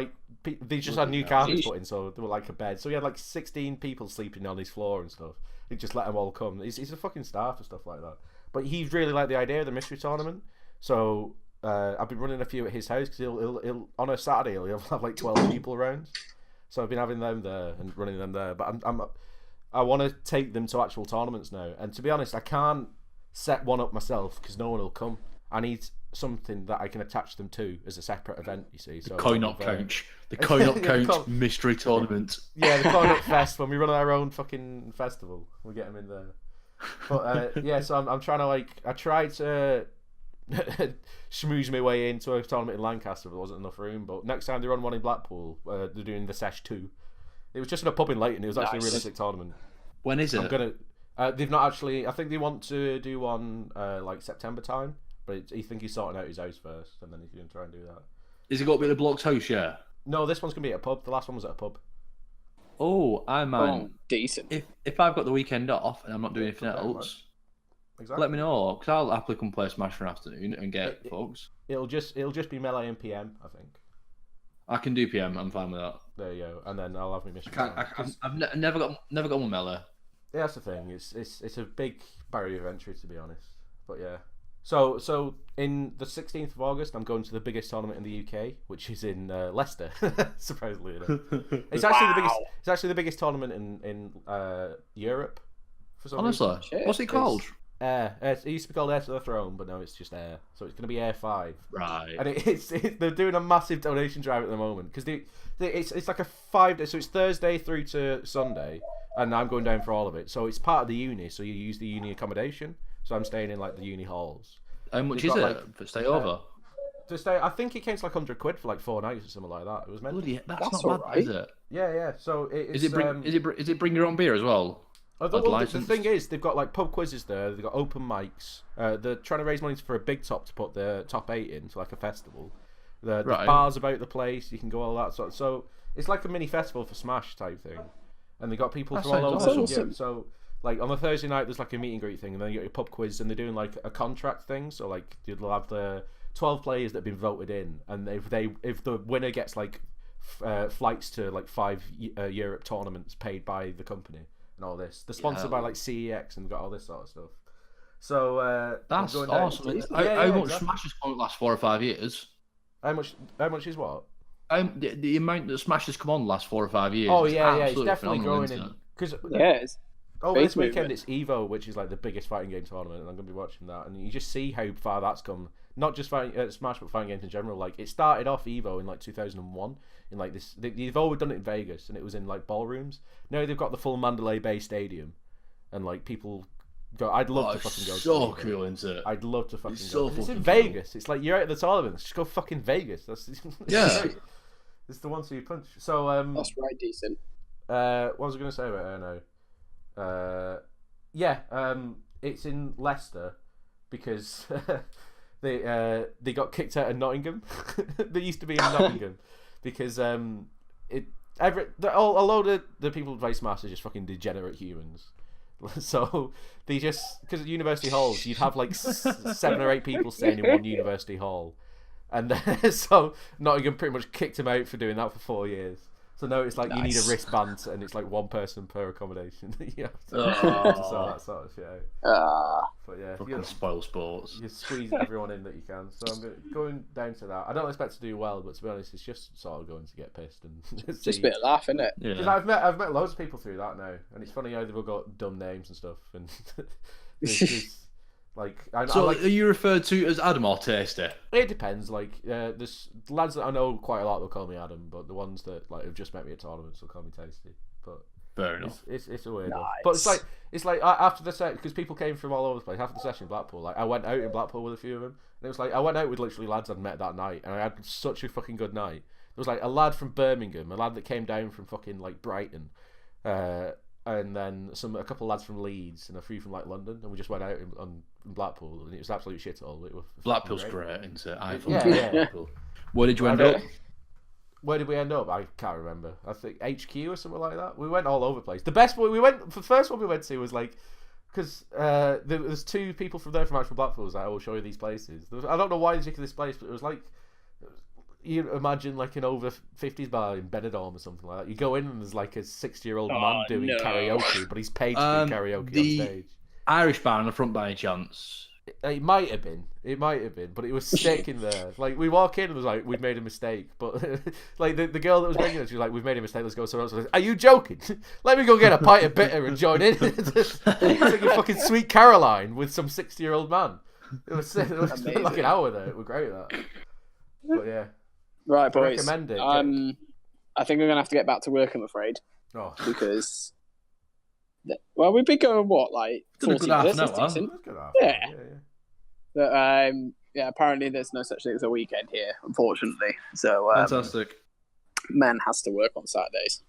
S3: they just had new carpets put in, so they were a bed. So he had 16 people sleeping on his floor and stuff. He just let them all come. He's a fucking star for stuff like that. But he really liked the idea of the mystery tournament. So I've been running a few at his house because he'll on a Saturday he'll have 12 people around. So I've been having them there and running them there. But I want to take them to actual tournaments now. And to be honest, I can't set one up myself because no one will come. I need something that I can attach them to as a separate event. You see, so
S1: Coin Up Couch, the Coin Up Couch mystery tournament.
S3: Yeah, the Coin Up Fest when we run our own fucking festival, we get them in there. But yeah, so I'm trying to I tried to schmooze my way into a tournament in Lancaster, but there wasn't enough room. But next time they run one in Blackpool, they're doing the Sesh 2. It was just in a pub in Leighton. It was actually a really sick tournament.
S1: When is it?
S3: I'm gonna. They've not actually. I think they want to do one September time, but I think he's sorting out his house first, and then he's gonna try and do that.
S1: Is it got to be at the block's house? Yeah.
S3: No, this one's gonna be at a pub. The last one was at a pub.
S1: Oh, I man.
S2: Decent.
S1: If I've got the weekend off and I'm not doing anything else,
S3: Exactly.
S1: let me know because I'll happily come play Smash for an afternoon and get folks.
S3: It'll just be melee and PM, I think.
S1: I can do PM. I'm fine with that.
S3: There you go, and then I'll have my mission.
S1: I've never got one melee.
S3: Yeah, that's the thing. It's a big barrier of entry, to be honest. But yeah. So in the 16th of August, I'm going to the biggest tournament in the UK, which is in Leicester. Surprisingly enough, it's actually the biggest. It's actually the biggest tournament in Europe. For some
S1: Honestly,
S3: reason.
S1: what's it called?
S3: Air. It used to be called Air to the Throne, but now it's just Air. So it's going to be Air 5.
S1: Right.
S3: And they're doing a massive donation drive at the moment because it's like a 5 day. So it's Thursday through to Sunday, and I'm going down for all of it. So it's part of the uni, so you use the uni accommodation. So I'm staying in like the uni halls.
S1: How much
S3: They've
S1: is
S3: got,
S1: it
S3: like,
S1: for stay over?
S3: To stay, I think it came to like £100 for like 4 nights or something like that. It was meant.
S1: Bloody, that's
S2: That's
S1: not bad,
S2: alright.
S1: is it?
S3: Yeah. So it's,
S1: Is it bring your own beer as well?
S3: the
S1: licensed?
S3: thing is, they've got like pub quizzes there. They've got open mics. They're trying to raise money for a big top to put the top 8 in, so like a festival. There's
S1: Right.
S3: bars about the place. You can go all that sort. So it's like a mini festival for Smash type thing, and they got people
S1: That
S3: from all
S1: sounds
S3: over.
S2: awesome.
S3: Yeah, so like on the Thursday night, there's like a meet and greet thing, and then you got your pub quiz, and they're doing like a contract thing. So like you'll have the 12 players that have been voted in, and if the winner gets like flights to like 5 Europe tournaments paid by the company and all this, they're sponsored by like CEX and got all this sort of stuff. So
S1: That's
S3: I'm going down
S1: awesome.
S3: to-
S1: How much
S3: exactly.
S1: Smash is going to last 4 or 5 years?
S3: How much is what?
S1: The amount that Smash has come on the last 4 or 5 years.
S3: Oh
S1: is
S3: yeah, it's
S1: absolutely
S3: definitely
S1: phenomenal,
S3: growing
S1: isn't
S3: in
S1: it?
S3: because
S2: Yeah, it's
S3: over this
S2: base
S3: weekend
S2: movement.
S3: it's Evo, which is like the biggest fighting game tournament, and I'm going to be watching that, and you just see how far that's come. Not just fighting Smash, but fighting games in general. Like it started off Evo in like 2001, in like this. They've always done it in Vegas, and it was in like ballrooms. Now they've got the full Mandalay Bay Stadium, and like people go. I'd love to fucking go.
S1: So
S3: to Evo.
S1: cool, isn't it?
S3: I'd love to fucking
S1: It's
S3: go.
S1: so
S3: It's in
S1: fucking
S3: Vegas. It's like you're out at the tournament. Just go fucking Vegas. That's
S1: Yeah.
S3: It's the one two punch. So
S2: That's right, decent.
S3: what was I going to say about Erno? It's in Leicester because they got kicked out of Nottingham. They used to be in Nottingham because a load of the people who play Smash are just fucking degenerate humans. So they just, because at university halls you'd have like 7 or 8 people staying in one university hall, and so Nottingham pretty much kicked him out for doing that for 4 years. So now it's like you need a
S2: Nice.
S3: wristband, and it's like 1 person per accommodation. You have to
S1: Oh.
S3: sort that sort of shit out. But yeah,
S1: Fucking spoil sports.
S3: you squeeze everyone in that you can. So I'm going down to that. I don't expect to do well, but to be honest, it's just sort of going to get pissed and
S2: Just a bit of laugh, isn't it?
S3: because
S1: Yeah.
S3: I've met loads of people through that now, and it's funny how they've all got dumb names and stuff. And there's, like, I
S1: So
S3: like,
S1: are you referred to as Adam or Tasty?
S3: it depends. Like, there's lads that I know quite a lot will call me Adam, but the ones that like have just met me at tournaments will call me Tasty. But
S1: Fair enough.
S3: it's a weird one.
S2: Nice.
S3: But it's like after the set, because people came from all over the place after the session in Blackpool. Like I went out in Blackpool with a few of them, and it was like I went out with literally lads I'd met that night, and I had such a fucking good night. There was like a lad from Birmingham, a lad that came down from fucking like Brighton, and then a couple of lads from Leeds, and a few from like London, and we just went out in Blackpool, and it was absolute shit all. It was
S1: Blackpool's
S3: fucking
S1: great, isn't it? I
S3: Yeah,
S1: thought
S3: yeah.
S1: Blackpool. Where did you end
S3: I
S1: up?
S3: Where did we end up? I can't remember. I think HQ or something like that. We went all over the place. The best one the first one we went to was like, because there was 2 people from there from actual Blackpool. Was like, I will show you these places. I don't know why they took this place, but it was like, you imagine like an over 50s bar in Benidorm or something like that. You go in and there's like a 60-year-old man doing
S2: no.
S3: karaoke, but he's paid to do karaoke
S1: the-
S3: on stage.
S1: Irish bar on the front by any chance?
S3: It might have been, but it was sick in there. Like we walk in and it was like we've made a mistake, but like the girl that was bringing us, she was like, "We've made a mistake. Let's go somewhere else." I was like, "Are you joking? Let me go get a pint of bitter and join in." It's like a fucking Sweet Caroline with some 60-year-old man. It was sick. It was
S2: Amazing.
S3: like an hour there. It was great that. But yeah,
S2: Right, boys.
S3: recommend it.
S2: I think I'm gonna have to get back to work. I'm afraid
S3: Oh,
S2: because, well, we've been going what like
S1: Done a
S2: 40
S1: good half
S2: minutes.
S1: an
S2: That's
S1: hour.
S2: decent.
S3: that's good.
S2: Yeah.
S3: yeah.
S2: But yeah, apparently there's no such thing as a weekend here, unfortunately. So
S1: Fantastic.
S2: man has to work on Saturdays.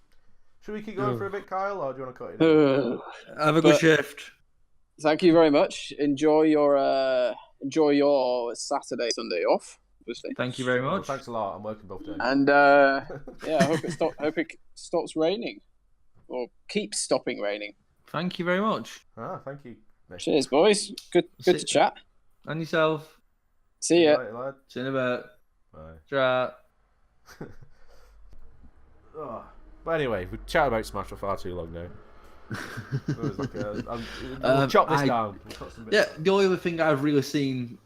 S3: Should we keep going for a bit, Kyle, or do you want to cut it?
S1: Have a good
S2: But-
S1: shift.
S2: Thank you very much. Enjoy your Saturday, Sunday off, obviously.
S1: Thank you very
S3: Well,
S1: much.
S3: thanks a lot. I'm working both days.
S2: And yeah, I hope it stops raining, or keeps stopping raining.
S1: Thank you very much.
S3: Thank you.
S2: Cheers, boys. Good to chat.
S1: And yourself.
S2: See ya.
S3: Right, lad.
S1: See you in a bit.
S3: Bye.
S1: Chat.
S3: Oh. But anyway, we've chatted about Smash for far too long now. It was like we'll chop this down. We'll cut some bits
S1: Yeah,
S3: out.
S1: the only other thing I've really seen,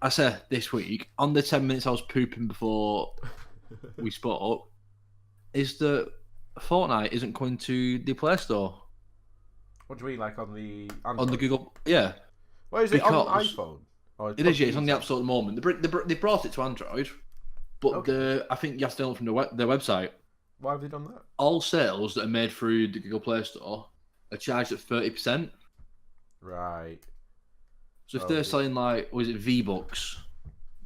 S1: I say this week, on the 10 minutes I was pooping before we spoke, is that Fortnite isn't going to the Play Store.
S3: What do you mean, like on the Android?
S1: On the Google. Yeah,
S3: Where is it on
S1: because-
S3: iPhone? Or
S1: it is, yeah, it's on the App Store at the moment. They brought it to Android, but
S3: Okay.
S1: I think you have to download from their website.
S3: Why have they done that?
S1: All sales that are made through the Google Play Store are charged at 30%.
S3: Right.
S1: So if they're selling like, was it V-Bucks?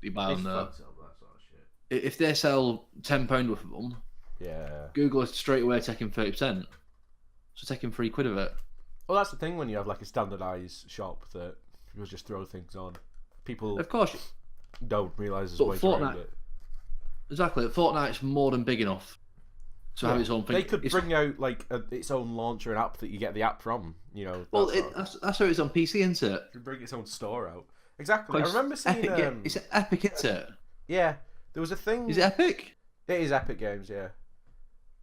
S1: You buy on there.
S3: That sort of shit.
S1: If they sell £10 worth of them,
S3: Yeah.
S1: Google is straight away taking 30%. So taking £3 of it.
S3: Well, that's the thing when you have like a standardised shop that people just throw things on. People
S1: Of course.
S3: don't realise there's
S1: But
S3: ways around it.
S1: Exactly. Fortnite's more than big enough to have its own thing.
S3: They could bring out like its own launcher and app that you get the app from. You know.
S1: Well, that's how it's on PC, isn't it?
S3: It could bring its own store out. Exactly. I remember seeing.
S1: It's Epic, isn't it?
S3: Yeah, there was a thing.
S1: Is it Epic?
S3: It is Epic Games, yeah.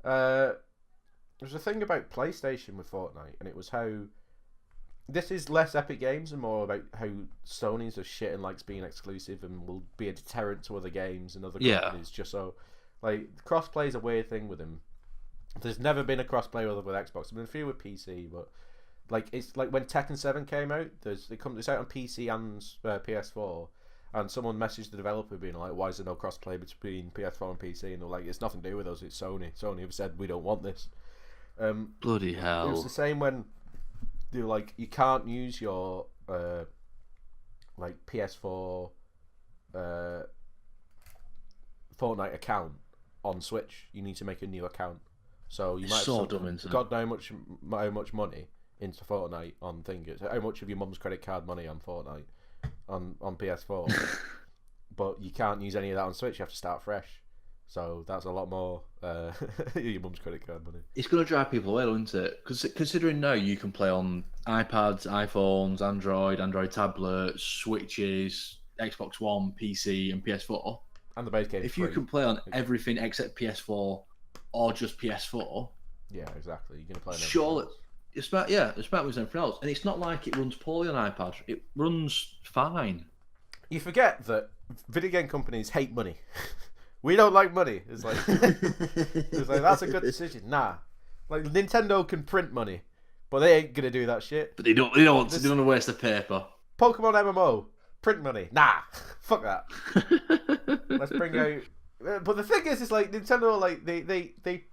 S3: There was a thing about PlayStation with Fortnite, and it was how this is less Epic Games and more about how Sony's a shit and likes being exclusive and will be a deterrent to other games and other companies. Just so, like, crossplay is a weird thing with them. There's never been a crossplay other with Xbox. There's been a few with PC, but like it's like when Tekken 7 came out. It's out on PC and PS4. And someone messaged the developer being like, why is there no crossplay between PS4 and PC? And they're like, it's nothing to do with us, it's Sony. Sony have said, we don't want this.
S1: Bloody hell.
S3: It was the same when they were like, you can't use your like PS4 Fortnite account on Switch. You need to make a new account. So you might have got how much money into Fortnite on things. How much of your mum's credit card money on Fortnite? On PS4, but you can't use any of that on Switch. You have to start fresh, so that's a lot more your mum's credit card money.
S1: It's going to drive people away, isn't it? Because considering now you can play on iPads, iPhones, Android tablets, Switches, Xbox One, PC, and PS4,
S3: and the base game.
S1: If you can play on everything except PS4 or just PS4,
S3: yeah, exactly. You're going to play on
S1: surely. It's about with everything else, and it's not like it runs poorly on iPad. It runs fine.
S3: You forget that video game companies hate money. We don't like money. It's like, that's a good decision. Nah, like Nintendo can print money, but they ain't gonna do that shit.
S1: But they don't want to waste the paper.
S3: Pokemon MMO, print money. Nah, fuck that. Let's bring out. But the thing is, it's like Nintendo, like they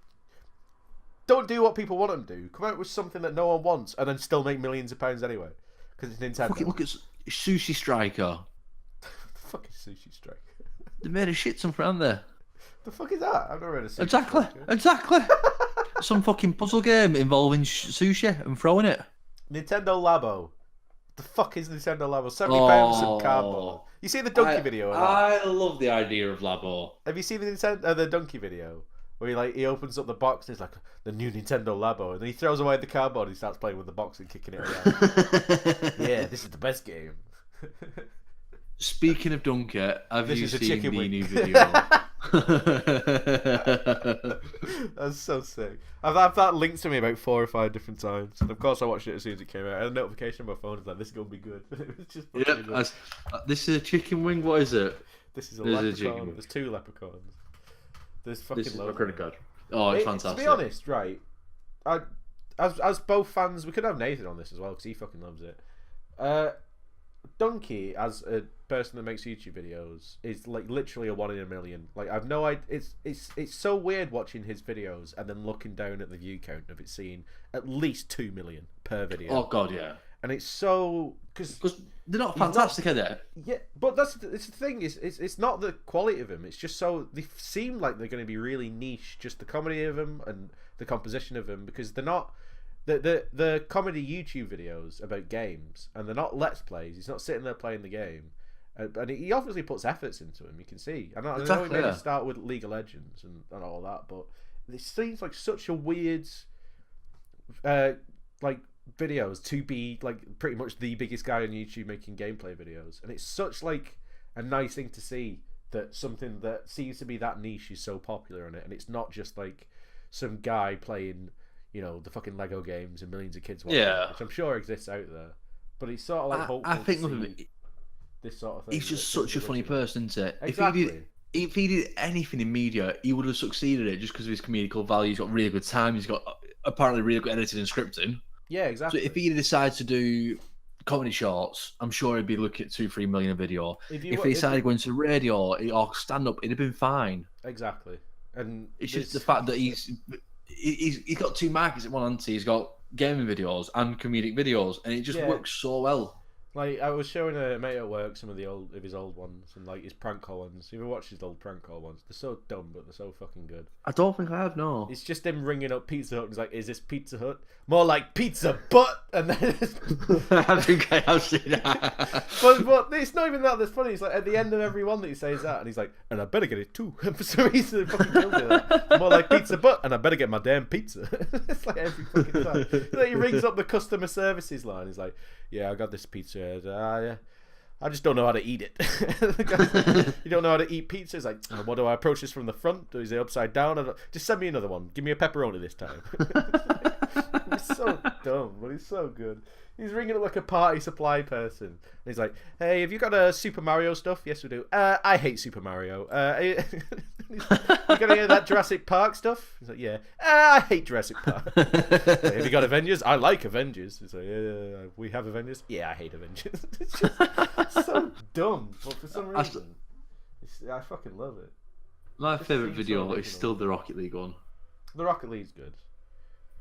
S3: don't do what people want them to do. Come out with something that no one wants, and then still make millions of pounds anyway. Because it's Nintendo.
S1: Look at Sushi Striker.
S3: The fuck is Sushi Striker?
S1: They made a shit something around there.
S3: The fuck is that? I've never heard of Sushi
S1: Exactly. Some fucking puzzle game involving sushi and throwing it.
S3: Nintendo Labo. The fuck is Nintendo Labo? £70 for some cardboard. You see the Donkey video?
S1: I love the idea of Labo.
S3: Have you seen the Donkey video? Where he opens up the box and he's like, the new Nintendo Labo, and then he throws away the cardboard and he starts playing with the box and kicking it around. Yeah, this is the best game.
S1: Speaking of Dunkey, have you seen the new video?
S3: That's so sick. I've had that linked to me about 4 or 5 different times, and of course I watched it as soon as it came out. I had a notification on my phone. It's like, this is gonna be good. It was just
S1: this is a chicken wing. What is it?
S3: This is a leprechaun. There's 2 leprechauns. There's fucking
S1: this is
S3: loads.
S1: credit card. Oh, it's fantastic.
S3: To be honest, right, as both fans, we could have Nathan on this as well because he fucking loves it. Dunkey, as a person that makes YouTube videos, is like literally a 1 in a million. Like, I've no idea. It's so weird watching his videos and then looking down at the view count of it seeing at least 2 million per video.
S1: Oh god, yeah.
S3: And it's so because
S1: they're not fantastic, are they?
S3: Yeah, but it's the thing. It's not the quality of them. It's just so they seem like they're going to be really niche. Just the comedy of them and the composition of them, because they're not the comedy YouTube videos about games, and they're not let's plays. He's not sitting there playing the game, and he obviously puts efforts into them. You can see. I know he made start with League of Legends and all that, but it seems like such a weird, like, videos to be like pretty much the biggest guy on YouTube making gameplay videos, and it's such like a nice thing to see that something that seems to be that niche is so popular on it, and it's not just like some guy playing, you know, the fucking Lego games and millions of kids watching it, which I'm sure exists out there. But it's sort of like hopeful
S1: I think
S3: to see this sort of thing.
S1: He's just such a funny person, isn't it?
S3: Exactly.
S1: If he did anything in media, he would have succeeded at it just because of his comedical value. He's got really good time. He's got apparently really good editing and scripting.
S3: Yeah, exactly.
S1: So if he decides to do comedy shorts, I'm sure he'd be looking at 2-3 million a video. If he decided to go into radio or stand up, it'd have been fine.
S3: Exactly. And
S1: It's just the fact that he's got two markets at one hand. He's got gaming videos and comedic videos, and it just works so well.
S3: Like, I was showing a mate at work some of his old ones and like his prank call ones. You ever watched his old prank call ones? They're so dumb, but they're so fucking good.
S1: I don't think I have, no.
S3: It's just him ringing up Pizza Hut and he's like, "Is this Pizza Hut?" More like Pizza Butt, and then
S1: I think I have seen that.
S3: but it's not even that that's funny. It's like at the end of every one that he says that, and he's like, "And I better get it too." And for some reason, it fucking kills me that. More like Pizza Butt, and I better get my damn pizza. It's like every fucking time. Like he rings up the customer services line. He's like, "Yeah, I got this pizza. Yeah. I just don't know how to eat it." You don't know how to eat pizza? It's like, what do I approach this from the front? Or is it upside down? Just send me another one. Give me a pepperoni this time. He's so dumb, but he's so good. He's ringing up like a party supply person. And he's like, "Hey, have you got Super Mario stuff?" "Yes, we do." I hate Super Mario. You gotta hear that Jurassic Park stuff?" He's like, "Yeah." "I hate Jurassic Park." Like, "Have you got Avengers?" "I like Avengers." He's like, "Yeah, we have Avengers." "Yeah, I hate Avengers." It's just so dumb, but for some reason, I fucking love it.
S1: My favourite video is still the Rocket League one.
S3: The Rocket League's good.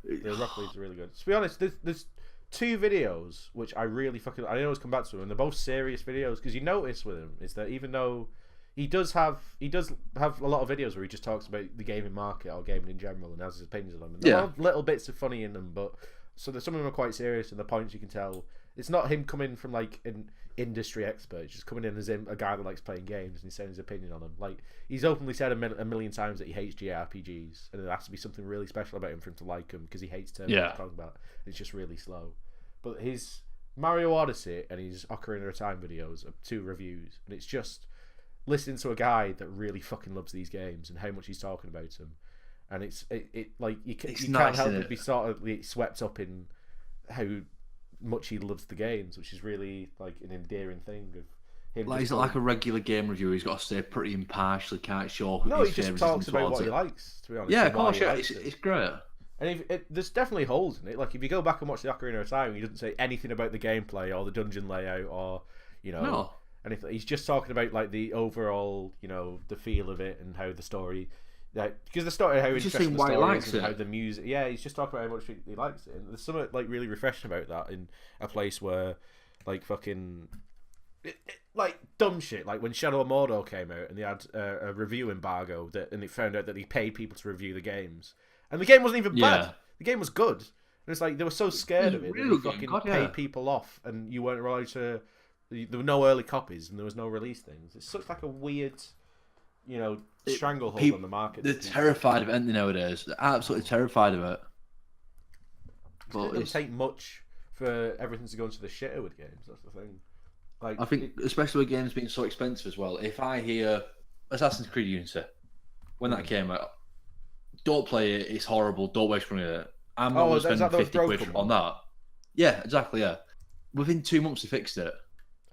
S3: The Rocket League's really good. To be honest, there's two videos which I really fucking... I always come back to them, and they're both serious videos, because you notice with him is that even though he does have a lot of videos where he just talks about the gaming market or gaming in general and has his opinions on them. And there are little bits of funny in them, but some of them are quite serious, and the points you can tell it's not him coming from like an industry expert. He's just coming in as a guy that likes playing games, and he's saying his opinion on them. Like, he's openly said a million times that he hates JRPGs, and it has to be something really special about him for him to like him, because he hates terms he's talking about. It's just really slow. But his Mario Odyssey and his Ocarina of Time videos are two reviews, and it's just listening to a guy that really fucking loves these games and how much he's talking about them. And it's like you can't help but be sort of swept up in how much he loves the games, which is really like an endearing thing of him.
S1: Like, he's not like a regular game reviewer. He's got to stay pretty impartially, can't show.
S3: No, he just talks about what he likes. To be honest,
S1: yeah, of course, yeah, it's great.
S3: And there's definitely holes in it. Like, if you go back and watch the Ocarina of Time, he doesn't say anything about the gameplay or the dungeon layout or anything. He's just talking about like the overall, the feel of it and how the story. Because the story, how interesting the story is, and how the music. Yeah, he's just talking about how much he likes it, and there's something like really refreshing about that in a place where, like, fucking, like dumb shit. Like when Shadow of Mordor came out, and they had a review embargo and they found out that he paid people to review the games, and the game wasn't even bad. The game was good. And it's like they were so scared of it that they fucking paid people off, and you weren't allowed to. There were no early copies, and there was no release things. It's such like a weird. Stranglehold on the market.
S1: They're terrified of anything nowadays. They're absolutely terrified of it.
S3: But it doesn't take much for everything to go into the shitter with games. That's the thing. Like,
S1: I think, especially with games being so expensive as well. If I hear Assassin's Creed Unity, when that came out, don't play it. It's horrible. Don't waste money on it. I'm not spending 50 quid on that. Yeah, exactly. Yeah. Within 2 months, they fixed it.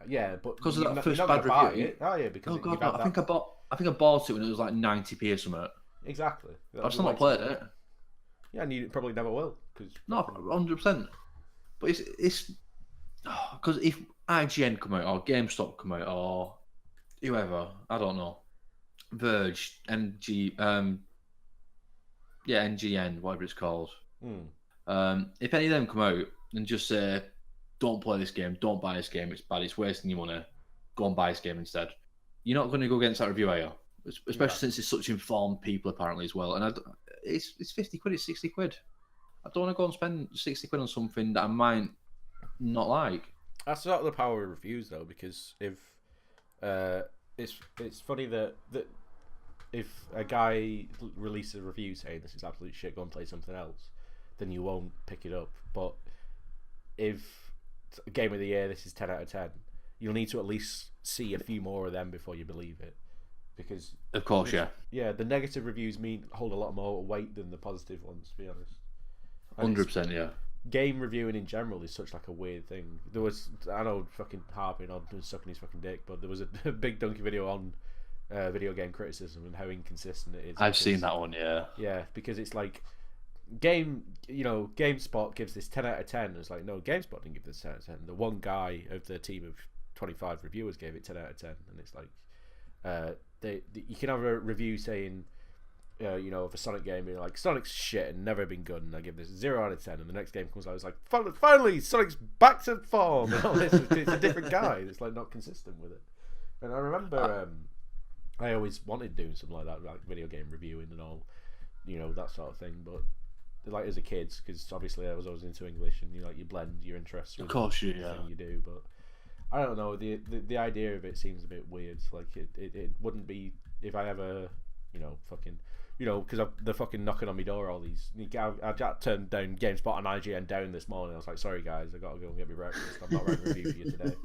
S3: Yeah, but
S1: because of that first bad review.
S3: Oh yeah, because
S1: I think I bought it when it was like 90p or something.
S3: Exactly.
S1: I've still not played it.
S3: Yeah, and you probably never will.
S1: No, 100%. But it's because if IGN come out or GameStop come out or whoever, I don't know, Verge, NGN, whatever it's called. If any of them come out and just say, "Don't play this game, don't buy this game, it's bad, it's wasting your money, go and buy this game instead," you're not going to go against that review, are you? Especially since it's such informed people apparently as well. And it's 50 quid, it's 60 quid. I don't want to go and spend 60 quid on something that I might not like.
S3: That's not the power of reviews though, because if it's funny that if a guy releases a review saying this is absolute shit, go and play something else, then you won't pick it up. But if Game of the Year, this is 10 out of 10, you'll need to at least see a few more of them before you believe it, because
S1: of course,
S3: the negative reviews hold a lot more weight than the positive ones, to be honest.
S1: 100%, yeah.
S3: Game reviewing in general is such like a weird thing. There was, I know, fucking harping on and sucking his fucking dick, but there was a big Dunkey video on video game criticism and how inconsistent it is.
S1: I've seen that one, yeah.
S3: Yeah, because it's like GameSpot gives this 10 out of 10. It's like, no, GameSpot didn't give this 10 out of 10. The one guy of the team of 25 reviewers gave it 10 out of 10, and it's like, you can have a review saying you know, of a Sonic game, being like, Sonic's shit and never been good, and I give this 0 out of 10, and the next game comes out, it's like, finally, Sonic's back to form, and all this. It's a different guy. It's like not consistent with it. And I remember, I always wanted doing something like that, like video game reviewing and all, you know, that sort of thing. But like as a kid, because obviously I was always into English, and you blend your interests with
S1: Of course,
S3: the thing you do. But I don't know, the idea of it seems a bit weird. Like it wouldn't be if I ever, you know, fucking. You know, because they're fucking knocking on my door. All these, I turned down GameSpot and IGN down this morning. I was like, "Sorry guys, I gotta go and get me breakfast. I'm not writing a review for you today."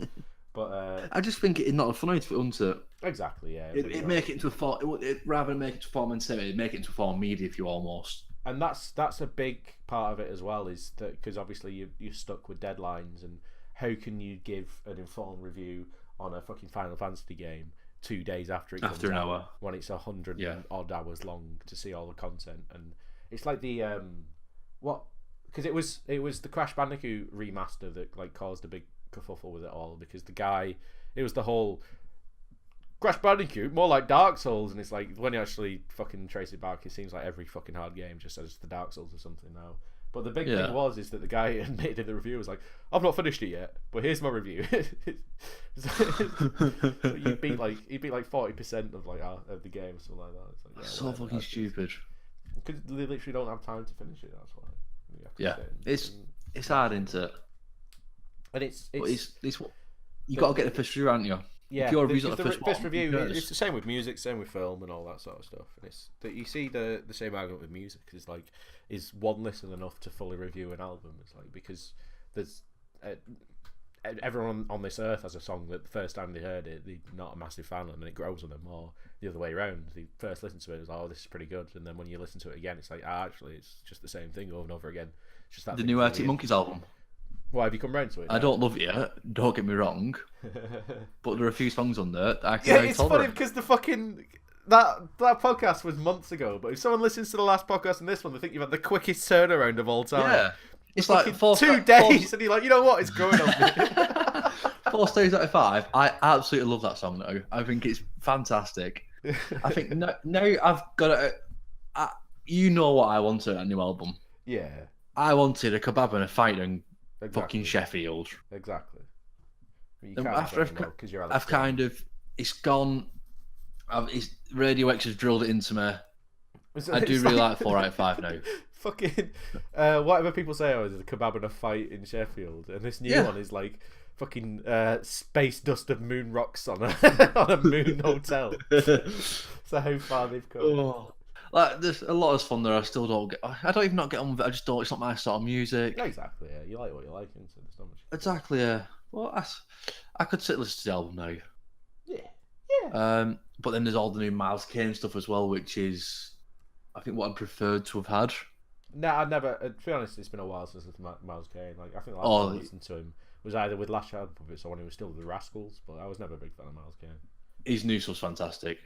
S3: But
S1: I just think it's not funny to it.
S3: Exactly, yeah.
S1: It make it into a form. Rather than make it to a form and say it, make it into a form of media if you almost.
S3: And that's a big part of it as well. Is that because obviously you're stuck with deadlines, and how can you give an informed review on a fucking Final Fantasy game 2 days after it comes
S1: After an
S3: out,
S1: hour,
S3: when it's 100 odd hours long to see all the content? And it's like the because it was the Crash Bandicoot remaster that like caused a big kerfuffle with it all, because it was the whole Crash Bandicoot more like Dark Souls, and it's like when you actually fucking trace it back, it seems like every fucking hard game just says the Dark Souls or something now. But the big thing is that the guy admitted in the review was like, I've not finished it yet, but here's my review. He beat like 40% of of the game or something like that. It's like,
S1: that's so fucking stupid.
S3: Because they literally don't have time to finish it. That's why.
S1: It's hard, isn't it?
S3: And it's
S1: you got to get the first review, haven't you?
S3: Yeah,
S1: if your review's
S3: the
S1: not the
S3: first
S1: one,
S3: review, it's the same with music, same with film, and all that sort of stuff. And it's that you see the same argument with music. It's like, is one listen enough to fully review an album? It's like, because there's everyone on this earth has a song that the first time they heard it, they're not a massive fan of, and it grows on them. Or the other way around, they first listen to it, it's like, oh, this is pretty good, and then when you listen to it again, it's like, actually, it's just the same thing over and over again. It's just that
S1: the new Arctic Monkeys album.
S3: Why have you come round to it?
S1: I don't love it yet, don't get me wrong, but there are a few songs on there that I can
S3: it's funny because the fucking that podcast was months ago, but if someone listens to the last podcast and this one, they think you've had the quickest turnaround of all time.
S1: Yeah, it's like
S3: 2 days, and you're like, you know what, it's growing on me.
S1: 4 stays out of 5. I absolutely love that song now. I think it's fantastic. I think now I've got it. You know what I wanted a new album.
S3: Yeah,
S1: I wanted a kebab and a fight and fucking Sheffield.
S3: Exactly.
S1: I've kind of, it's gone. It's Radio X has drilled it into me. I do really like 4 out of 5 now.
S3: Fucking whatever people say, oh, there's a kebab and a fight in Sheffield, and this new one is like fucking space dust of moon rocks on a moon hotel. So how far they've come.
S1: Oh. Like, there's a lot of fun there. I still don't get. I don't even not get on with it. I just don't. It's not my sort of music.
S3: Yeah, exactly. Yeah, you like what you like, and so there's not much.
S1: Exactly. Yeah. Well, I could sit and listen to the album now.
S3: Yeah.
S1: But then there's all the new Miles Kane stuff as well, which is, I think, what I'd preferred to have had.
S3: No, I've never. To be honest, it's been a while since I listened to Miles Kane. Like, I think the last time I listened to him was either with Last Child Puppets or when he was still with the Rascals. But I was never a big fan of Miles Kane.
S1: His new stuff's fantastic.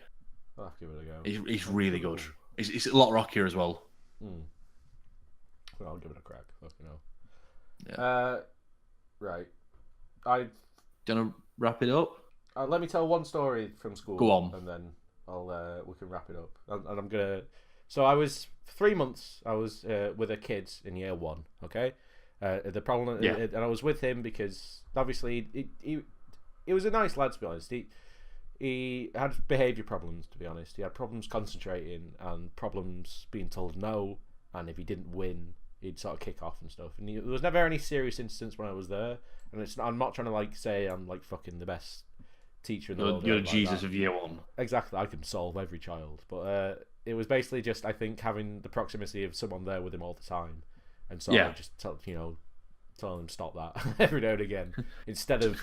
S3: I'll have to give it a go.
S1: He's really good. It's a lot rockier as well.
S3: Well, I'll give it a crack. Fucking hell.
S1: Yeah.
S3: Right.
S1: Do you want to wrap it up?
S3: Let me tell one story from school.
S1: Go on.
S3: And then we can wrap it up. And I'm gonna. So I was 3 months. I was with a kid in year 1. Okay. The problem.
S1: Yeah.
S3: And I was with him because obviously he was a nice lad, to be honest. He had behaviour problems, to be honest. He had problems concentrating and problems being told no. And if he didn't win, he'd sort of kick off and stuff. And there was never any serious incidents when I was there. And I'm not trying to like say I'm like fucking the best teacher in the world.
S1: You're Jesus of year 1.
S3: Exactly. I can solve every child. But it was basically just, I think, having the proximity of someone there with him all the time. And so I just telling him stop that every now and again. Instead of,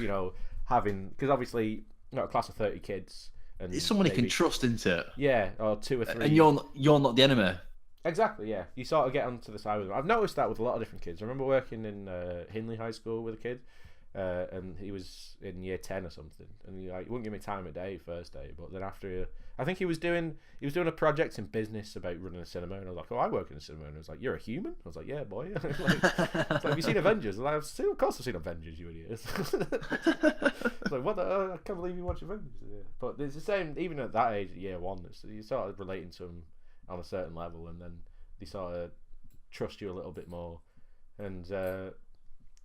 S3: having... Because obviously... Got a class of 30 kids, and
S1: it's someone you can trust, isn't it?
S3: Yeah, or 2 or 3.
S1: And you're not the enemy.
S3: Exactly. Yeah, you sort of get onto the side with them. I've noticed that with a lot of different kids. I remember working in Hindley High School with a kid, and he was in year 10 or something, and he wouldn't give me time of day first day, but then after I think he was doing a project in business about running a cinema, and I was like, oh, I work in a cinema, and I was like, you're a human? I was like, yeah, boy. It's like, have you seen Avengers? And of course I've seen Avengers, you idiots. It's like, what I can't believe you watch Avengers. Yeah. But it's the same, even at that age, at year 1, you start relating to him on a certain level, and then they sort of trust you a little bit more. And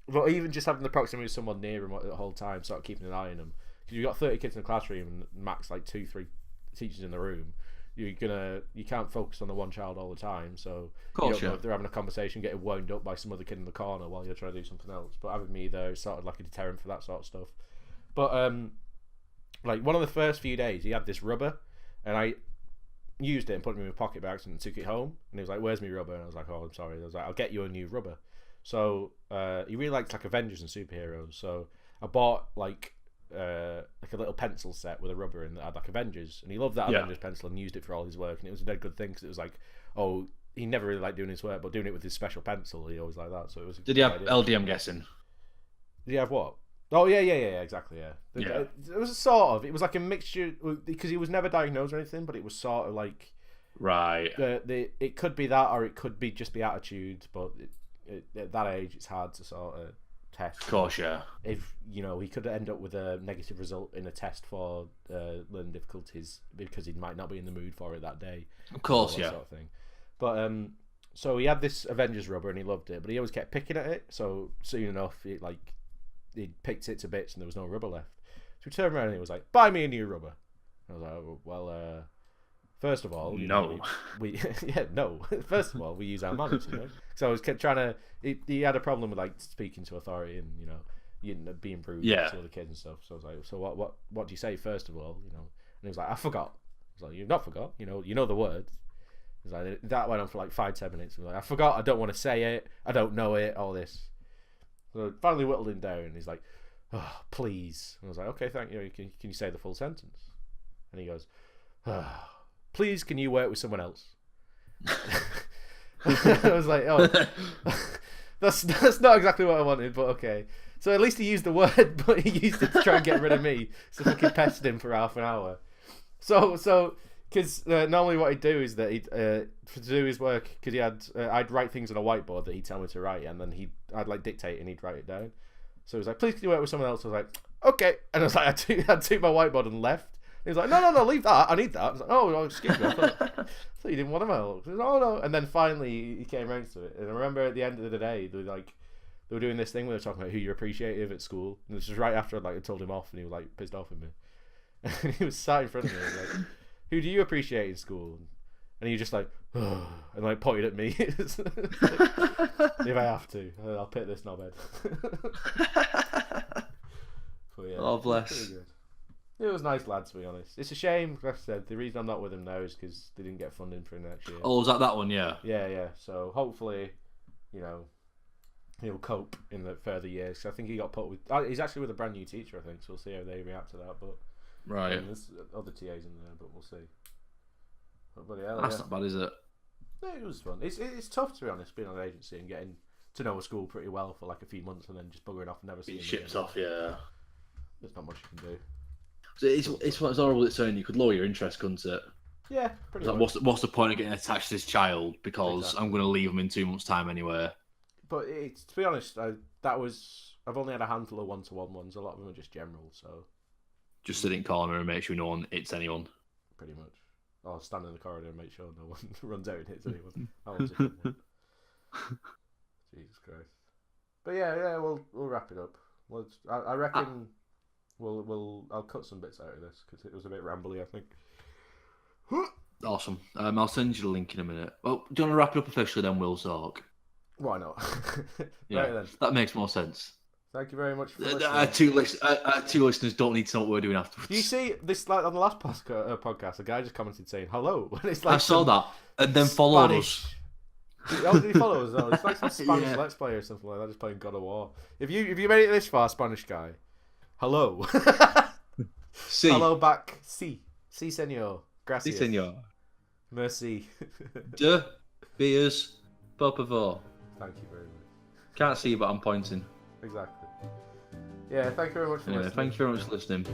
S3: but even just having the proximity of someone near them the whole time, sort of keeping an eye on them, because you've got 30 kids in the classroom and max like 2-3 teachers in the room. You can't focus on the one child all the time, so you don't know if they're having a conversation, getting wound up by some other kid in the corner while you're trying to do something else. But having me there is sort of like a deterrent for that sort of stuff. But like one of the first few days, he had this rubber, and I used it and put it in my pocket by accident and took it home. And he was like, "Where's my rubber?" And I was like, "Oh, I'm sorry." I was like, "I'll get you a new rubber." So he really likes like Avengers and superheroes. So I bought like a little pencil set with a rubber in that had like Avengers, and he loved that Avengers pencil and used it for all his work. And it was a dead good thing because it was like, oh, he never really liked doing his work, but doing it with his special pencil, he always liked that. So it was.
S1: Did he have LD? I'm guessing.
S3: Did he have what? Oh yeah, exactly, yeah. It was a sort of. It was like a mixture because he was never diagnosed or anything, but it was sort of like.
S1: Right.
S3: It could be that, or it could be just be attitudes, but at that age, it's hard to sort of test.
S1: Of course, yeah.
S3: If he could end up with a negative result in a test for learning difficulties because he might not be in the mood for it that day.
S1: Of course, yeah.
S3: Sort of thing. But so he had this Avengers rubber and he loved it, but he always kept picking at it. So soon enough, he picked it to bits and there was no rubber left. So he turned around and he was like, "Buy me a new rubber." I was like, "Well, first of all, we First of all, we use our manners, you know." So I was kept trying to. He had a problem with like speaking to authority and being rude to other kids and stuff. So I was like, "So what do you say first of all?" And he was like, "I forgot." I was like, "You've not forgot. You know the words." He was like, that went on for like 5-10 minutes. I was like, "I forgot. I don't want to say it. I don't know it. All this." So I finally whittled him down, and he's like, "Oh, please." And I was like, "Okay, thank you. Can you say the full sentence?" And he goes, "Oh, please, can you work with someone else?" I was like, "Oh, that's not exactly what I wanted, but okay." So at least he used the word, but he used it to try and get rid of me. So I fucking pestered him for half an hour. So because normally what he'd do is that he'd to do his work, because I'd write things on a whiteboard that he'd tell me to write, and then I'd like dictate and he'd write it down. So he was like, "Please, can you work with someone else?" I was like, "Okay," and I was like, I took my whiteboard and left. He was like, no, leave that. I need that. I was like, "Oh, excuse me. I thought you didn't want them out." He was like, "Oh, no." And then finally he came around to it. And I remember at the end of the day, they were doing this thing where they were talking about who you're appreciative at school. And this was right after I told him off, and he was like pissed off at me. And he was sat in front of me, and like, "Who do you appreciate in school?" And he was just like, "Oh," and like pointed at me. If I have to, I'll pick this knobhead. But yeah,
S1: oh, bless.
S3: It was nice lads, to be honest. It's a shame, like I said, the reason I'm not with him now is because they didn't get funding for next year.
S1: Oh, was that one? Yeah.
S3: Yeah. So hopefully, he'll cope in the further years. Cause I think he got put with. He's actually with a brand new teacher, I think. So we'll see how they react to that. But
S1: right,
S3: there's other TAs in there, but we'll see. But yeah,
S1: that's not bad, is it?
S3: Yeah, it was fun. It's tough, to be honest, being on an agency and getting to know a school pretty well for like a few months and then just buggering off and never seeing them
S1: ships
S3: again.
S1: off. Yeah.
S3: There's not much you can do.
S1: It's horrible it's saying you could lower your interest, couldn't it?
S3: Yeah, pretty
S1: like,
S3: much.
S1: what's the point of getting attached to this child because
S3: Exactly.
S1: I'm going to leave them in 2 months' time anyway?
S3: But to be honest, I've only had a handful of one-to-one ones. A lot of them are just general, so
S1: Just sit in corner and make sure no one hits anyone.
S3: pretty much. Or stand in the corridor and make sure no one runs out and hits anyone. That one's a fun one. Jesus Christ. But yeah, we'll wrap it up. I reckon I'll cut some bits out of this because it was a bit rambly, I think.
S1: Awesome. I'll send you the link in a minute. Well, do you want to wrap it up officially then, Will Zork?
S3: Why not?
S1: Yeah,
S3: Right then.
S1: that makes more sense.
S3: Thank you very much for
S1: Our
S3: listening.
S1: two listeners don't need to know what we're doing afterwards.
S3: Do you see this? Like on the last podcast, a guy just commented saying hello. And it's like
S1: I saw
S3: some
S1: that and then followed
S3: Spanish...
S1: us.
S3: Oh, did he follow us? Though? It's like some Spanish
S1: Yeah.
S3: Let's Play or something like that, just playing God of War. If you made it this far, Spanish guy, hello.
S1: See.
S3: Hello back. Si, senor. Gracias.
S1: Si, senor.
S3: Merci.
S1: De beers, por favor.
S3: Thank you very much.
S1: Can't see, but I'm pointing.
S3: Exactly. Yeah, thank you very much for
S1: Anyway,
S3: listening.
S1: thank you very much for listening.